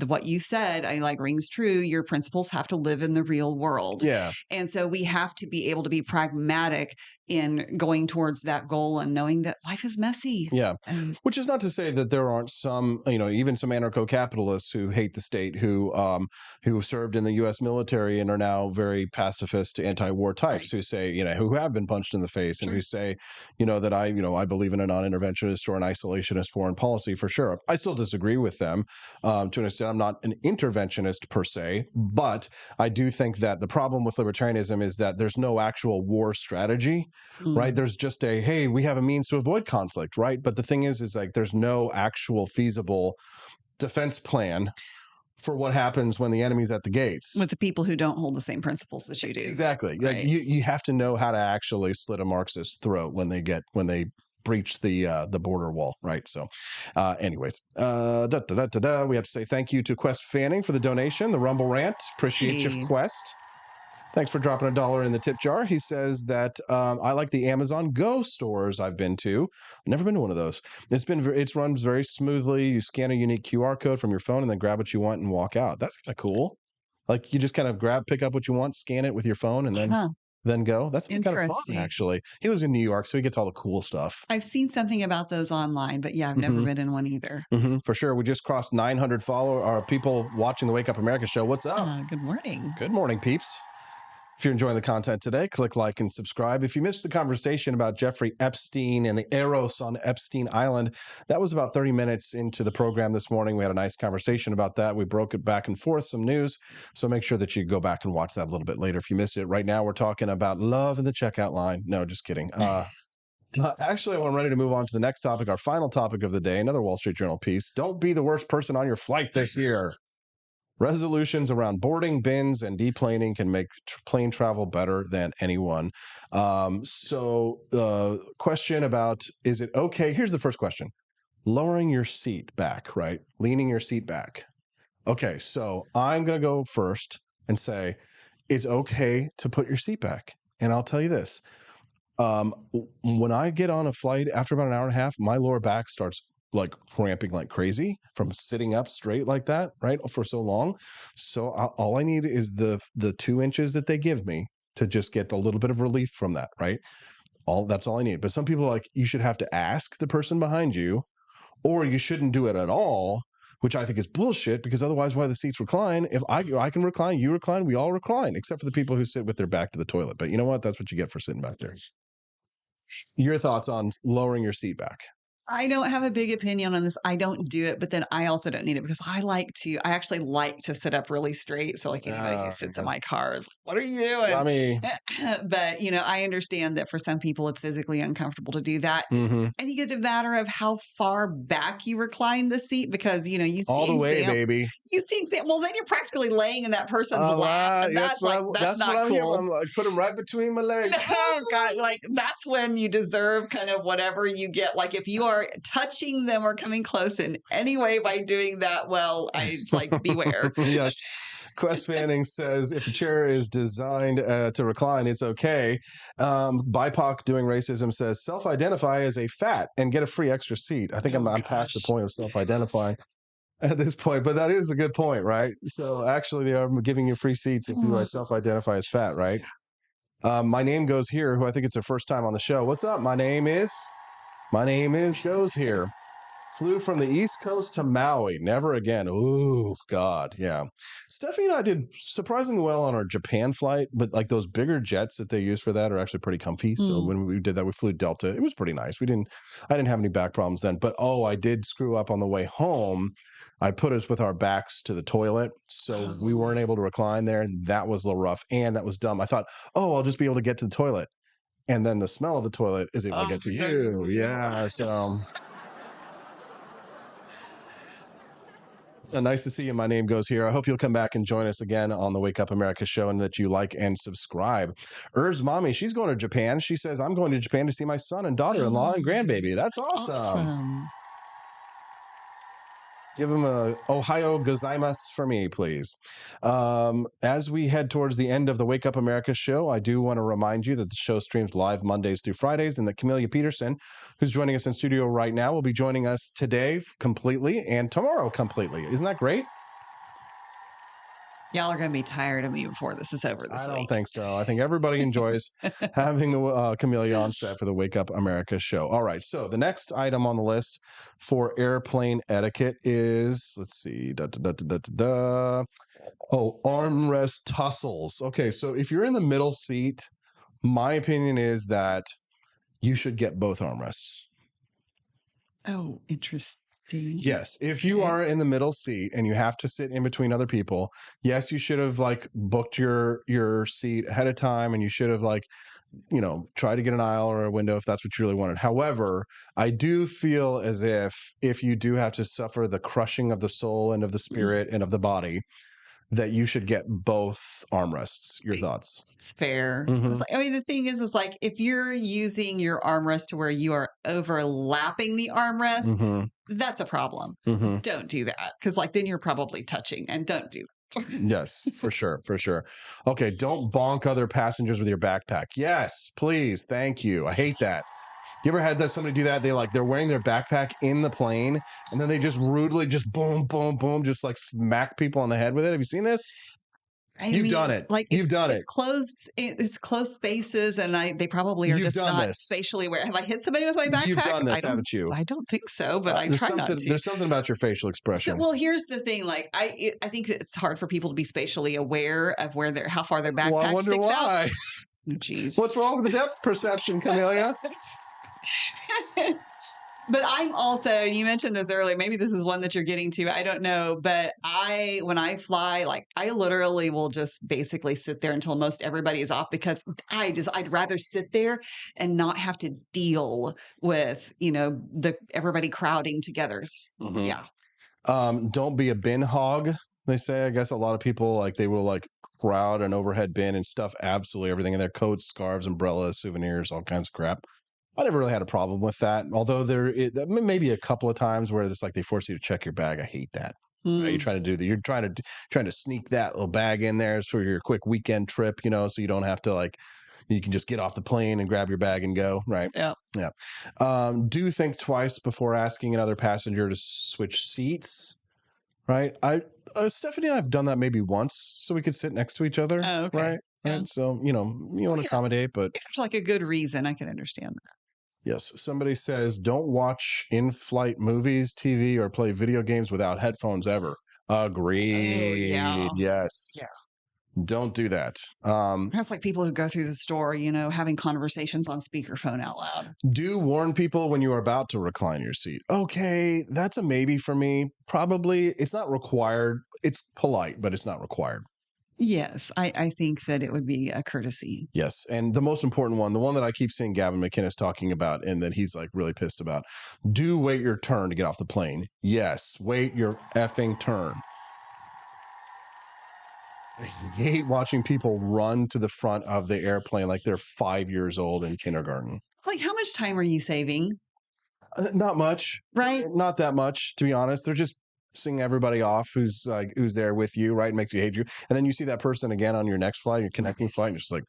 what you said, I like rings true. Your principles have to live in the real world. Yeah. And so we have to be able to be pragmatic in going towards that goal and knowing that life is messy. Yeah. And Which is not to say that there aren't some, even some anarcho-capitalists who hate the state, who served in the U.S. military and are now very pacifist, anti-war types who say, who have been punched in the face and who say, that I believe in a non-interventionist or an isolationist foreign policy for sure. I still disagree with them to an extent. I'm not an interventionist per se, but I do think that the problem with libertarianism is that there's no actual war strategy, right? There's just hey, we have a means to avoid conflict, right? But the thing is like there's no actual feasible defense plan for what happens when the enemy's at the gates. with the people who don't hold the same principles that you do. Exactly. Right. Like you have to know how to actually slit a Marxist's throat when they breach the border wall, right? So anyways, we have to say thank you to Quest Fanning for the donation, the Rumble Rant. Appreciate you, Quest. Thanks for dropping $1 in the tip jar. He says that I like the Amazon Go stores I've been to. I've never been to one of those. It runs very smoothly. You scan a unique QR code from your phone and then grab what you want and walk out. That's kind of cool. Like you just kind of pick up what you want, scan it with your phone, and then go. That's kind of fun, Interesting. actually. He lives in New York, so he gets all the cool stuff. I've seen something about those online, but yeah, I've never been in one either. For sure. We just crossed 900 people watching the Wake Up America show. What's up? Good morning. Good morning, peeps. If you're enjoying the content today, click like and subscribe. If you missed the conversation about Jeffrey Epstein and the Eros on Epstein Island, that was about 30 minutes into the program this morning. We had a nice conversation about that. We broke it back and forth, some news. So make sure that you go back and watch that a little bit later if you missed it. Right now, we're talking about love in the checkout line. No, just kidding. Actually, I'm ready to move on to the next topic, our final topic of the day, another Wall Street Journal piece. Don't be the worst person on your flight this year. Resolutions around boarding bins and deplaning can make plane travel better than anyone. So the question about, is it okay? Here's the first question. Lowering your seat back, right? Leaning your seat back. Okay, so I'm going to go first and say it's okay to put your seat back. And I'll tell you this. When I get on a flight after about an hour and a half, my lower back starts like cramping like crazy from sitting up straight like that, right, for so long. So all I need is the 2 inches that they give me to just get a little bit of relief from that, right? That's all I need. But some people are like, you should have to ask the person behind you, or you shouldn't do it at all, which I think is bullshit, because otherwise why the seats recline? If I can recline, you recline, we all recline, except for the people who sit with their back to the toilet. But you know what? That's what you get for sitting back there. Your thoughts on lowering your seat back? I don't have a big opinion on this. I don't do it, but then I also don't need it because I actually like to sit up really straight. So like anybody who sits in my car is like, what are you doing? I mean, but I understand that for some people it's physically uncomfortable to do that. I think it's a matter of how far back you recline the seat because, you see all the way, baby. You see, well, then you're practically laying in that person's lap. And that's not what cool. I'm like, put them right between my legs. Oh God, like that's when you deserve kind of whatever you get. Like if you are touching them or coming close in any way by doing that, well, it's like beware. Yes. Quest Fanning says if the chair is designed to recline, it's okay. BIPOC doing racism says self-identify as a fat and get a free extra seat. I think I'm past the point of self-identifying at this point, but that is a good point, right? So actually they are giving you free seats if you self-identify as fat, right? My name goes here, who I think it's her first time on the show. What's up? My name is goes here. Flew from the East Coast to Maui. Never again. Ooh, God. Yeah. Stephanie and I did surprisingly well on our Japan flight, but like those bigger jets that they use for that are actually pretty comfy. So when we did that, we flew Delta. It was pretty nice. I didn't have any back problems then, but I did screw up on the way home. I put us with our backs to the toilet. So we weren't able to recline there. And that was a little rough. And that was dumb. I thought, I'll just be able to get to the toilet. And then the smell of the toilet is able to get to you. Yeah. So nice to see you. My name goes here. I hope you'll come back and join us again on the Wake Up America show and that you like and subscribe. Mommy, she's going to Japan. She says, I'm going to Japan to see my son and daughter-in-law and grandbaby. That's awesome. Give him a Ohio gozaimasu for me, please. As we head towards the end of the Wake Up America show, I do want to remind you that the show streams live Mondays through Fridays, and that Chamilia Peterson, who's joining us in studio right now, will be joining us today completely and tomorrow completely. Isn't that great? Y'all are going to be tired of me before this is over this I week. don't think so. I think everybody enjoys having Chamilia on set for the Wake Up America show. All right. So the next item on the list for airplane etiquette is, let's see, armrest tussles. Okay. So if you're in the middle seat, my opinion is that you should get both armrests. Oh, interesting. Yes, if you are in the middle seat and you have to sit in between other people, yes, you should have like booked your seat ahead of time, and you should have like, try to get an aisle or a window if that's what you really wanted. However, I do feel as if you do have to suffer the crushing of the soul and of the spirit and of the body, that you should get both armrests. Your thoughts? It's fair. Mhm. It's like, I mean, the thing is like if you're using your armrest to where you are overlapping the armrest, Mhm. that's a problem. Mhm. Don't do that, because like then you're probably touching, and don't do that. Yes, for sure, for sure. Okay, don't bonk other passengers with your backpack. Yes, please, thank you. I hate that. You ever had somebody do that? They're wearing their backpack in the plane, and then they just rudely just boom, boom, boom, just like smack people on the head with it. Have you seen this? You've done it. Like You've done it. It's closed. It's closed spaces, and they probably are You've just done not this. spatially aware. Have I hit somebody with my backpack? You've done this, I don't- haven't you? I don't think so, but I There's try not something. to. There's something about your facial expression. So, well, here's the thing. Like, I think it's hard for people to be spatially aware of how far their backpack Well, I wonder sticks why. out. Jeez. What's wrong with the depth perception, Chamilia? But I'm also, and you mentioned this earlier, maybe this is one that you're getting to, I don't know, but when I fly, like I literally will just basically sit there until most everybody is off, because I'd rather sit there and not have to deal with, everybody crowding together. Mhm. Yeah. Don't be a bin hog, they say. I guess a lot of people they will crowd an overhead bin and stuff absolutely everything in their coats, scarves, umbrellas, souvenirs, all kinds of crap. I never really had a problem with that, although there may be a couple of times where it's like they force you to check your bag. I hate that. You're trying to do that. You're trying to sneak that little bag in there for your quick weekend trip, so you don't have to you can just get off the plane and grab your bag and go. Right. Yeah. Yeah. Do think twice before asking another passenger to switch seats. Right. Stephanie and I have done that maybe once, so we could sit next to each other. Oh, okay. Right. Yeah. Right. So you want to accommodate, but If there's like a good reason, I can understand that. yes. Somebody says don't watch in-flight movies, TV, or play video games without headphones ever. Agreed. yeah. Yes. Yeah. Don't do that. That's like people who go through the store, having conversations on speakerphone out loud. Do warn people when you are about to recline your seat. Okay, that's a maybe for me. Probably it's not required. It's polite, but it's not required. Yes, I think that it would be a courtesy. Yes. And the most important one, the one that I keep seeing Gavin McInnes talking about and that he's really pissed about, do wait your turn to get off the plane. Yes, wait your effing turn. I hate watching people run to the front of the airplane like they're 5 years old in kindergarten. It's like, how much time are you saving? Not much. Right. Not that much, to be honest. They're just seeing everybody off who's there with you, right? It makes you hate you. And then you see that person again on your next flight, your connecting flight, and you're just like,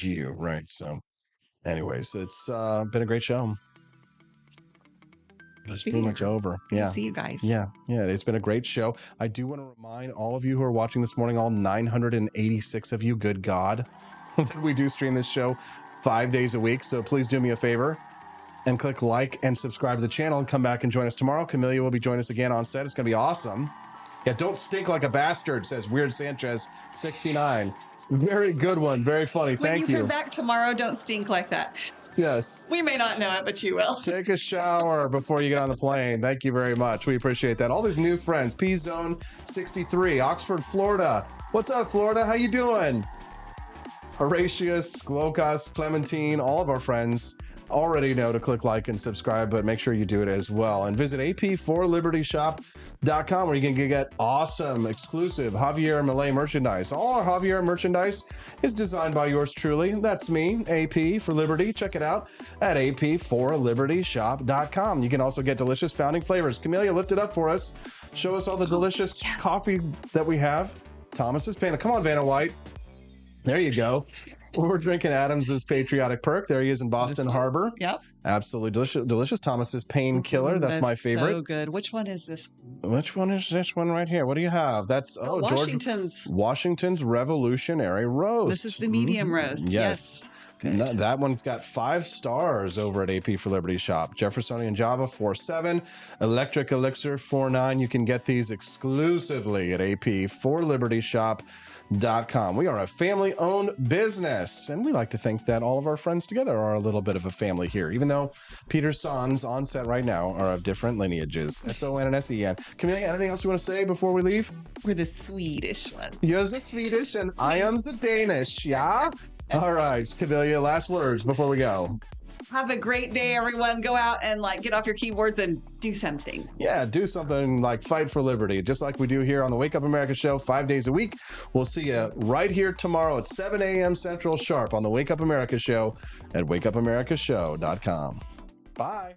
you, right? So anyways, it's been a great show. It's pretty much over. Good to Yeah. see you guys. Yeah. It's been a great show. I do want to remind all of you who are watching this morning, all 986 of you, good God, that we do stream this show 5 days a week. So please do me a favor and click like and subscribe to the channel and come back and join us tomorrow. Chamilia will be joining us again on set. It's going to be awesome. Yeah, don't stink like a bastard, says Weird Sanchez 69. Very good one. Very funny. When Thank you you. come back tomorrow, don't stink like that. Yes. We may not know it, but you will. Take a shower before you get on the plane. Thank you very much. We appreciate that. All these new friends. P-Zone 63, Oxford, Florida. What's up, Florida? How you doing? Horatius, Guocas, Clementine, all of our friends already know to click like and subscribe, but make sure you do it as well. And visit ap4libertyshop.com where you can get awesome, exclusive Javier Milei merchandise. All our Javier merchandise is designed by yours truly. That's me, AP for Liberty. Check it out at ap4libertyshop.com. You can also get delicious founding flavors. Chamilia, lift it up for us. Show us all the delicious coffee that we have. Thomas's Panel. Come on, Vanna White. There you go. We're drinking Adams's Patriotic Perk. There he is in Boston Harbor. Yep. Absolutely delicious. Thomas's Painkiller. That's my favorite. So good. Which one is this? Which one is this one right here? What do you have? That's Washington's Revolutionary Roast. This is the medium roast. Yes. That one's got 5 stars over at AP for Liberty Shop. Jeffersonian Java 4.7, Electric Elixir 4.9. You can get these exclusively at ap4libertyshop.com. We are a family-owned business, and we like to think that all of our friends together are a little bit of a family here, even though Peter's sons on set right now are of different lineages, S-O-N and S-E-N. Chamilia, anything else you want to say before we leave? We're the Swedish one. You're the Swedish, and I am the Danish, yeah? All right, Chamilia, last words before we go. Have a great day, everyone. Go out and get off your keyboards and do something. Yeah, do something like fight for liberty, just like we do here on the Wake Up America show 5 days a week. We'll see you right here tomorrow at 7 a.m. Central sharp on the Wake Up America show at wakeupAmericaShow.com. Bye.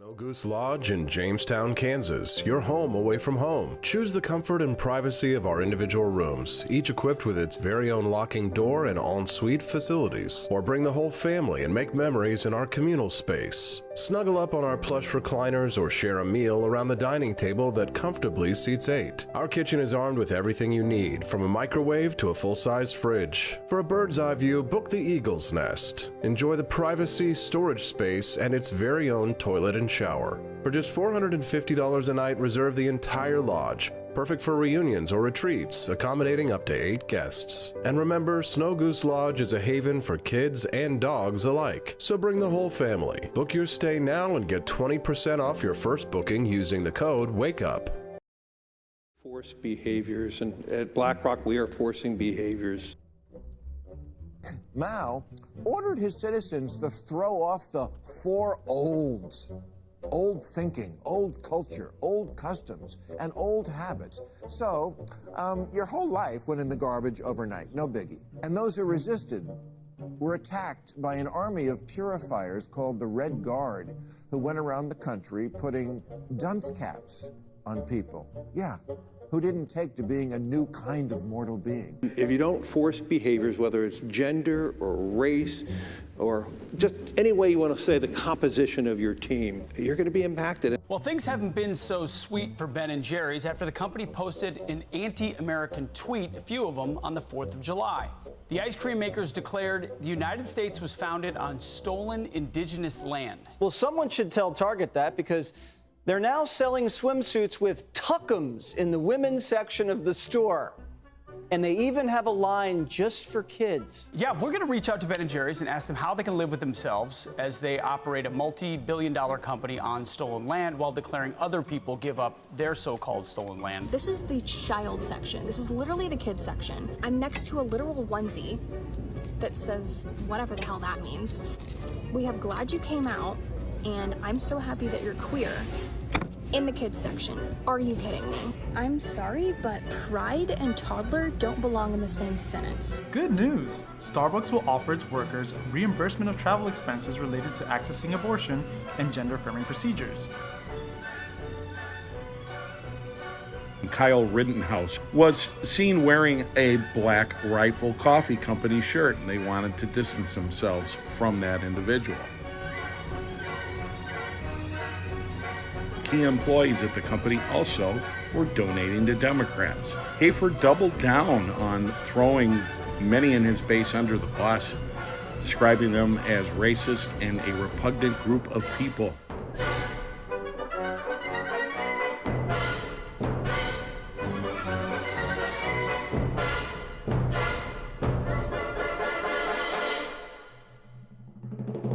No Goose Lodge in Jamestown, Kansas, your home away from home. Choose the comfort and privacy of our individual rooms, each equipped with its very own locking door and en-suite facilities. Or bring the whole family and make memories in our communal space. Snuggle up on our plush recliners or share a meal around the dining table that comfortably seats 8. Our kitchen is armed with everything you need, from a microwave to a full-size fridge. For a bird's eye view, book the Eagle's Nest. Enjoy the privacy, storage space, and its very own toilet and shower. For just $450 a night, reserve the entire lodge, perfect for reunions or retreats, accommodating up to 8 guests. And remember, Snow Goose Lodge is a haven for kids and dogs alike, so bring the whole family. Book your stay now and get 20% off your first booking using the code WAKEUP. Force behaviors, and at BlackRock we are forcing behaviors. Mao ordered his citizens to throw off the 4 olds. Old thinking, old culture, old customs, and old habits. So, your whole life went in the garbage overnight, no biggie. And those who resisted were attacked by an army of purifiers called the Red Guard, who went around the country putting dunce caps on people. Yeah, who didn't take to being a new kind of mortal being. If you don't force behaviors, whether it's gender or race or just any way you want to say the composition of your team, you're going to be impacted. Well, things haven't been so sweet for Ben & Jerry's after the company posted an anti-American tweet, a few of them, on the 4th of July. The ice cream makers declared the United States was founded on stolen indigenous land. Well, someone should tell Target that, because they're now selling swimsuits with tuckums in the women's section of the store. And they even have a line just for kids. Yeah, we're going to reach out to Ben & Jerry's and ask them how they can live with themselves as they operate a multi-billion-dollar company on stolen land while declaring other people give up their so-called stolen land. This is the child section. This is literally the kids section. I'm next to a literal onesie that says whatever the hell that means. We have glad you came out, and I'm so happy that you're queer. In the kids section. Are you kidding me? I'm sorry, but pride and toddler don't belong in the same sentence. Good news! Starbucks will offer its workers reimbursement of travel expenses related to accessing abortion and gender-affirming procedures. Kyle Rittenhouse was seen wearing a Black Rifle Coffee Company shirt, and they wanted to distance themselves from that individual. Key employees at the company also were donating to Democrats. Hafer doubled down on throwing many in his base under the bus, describing them as racist and a repugnant group of people.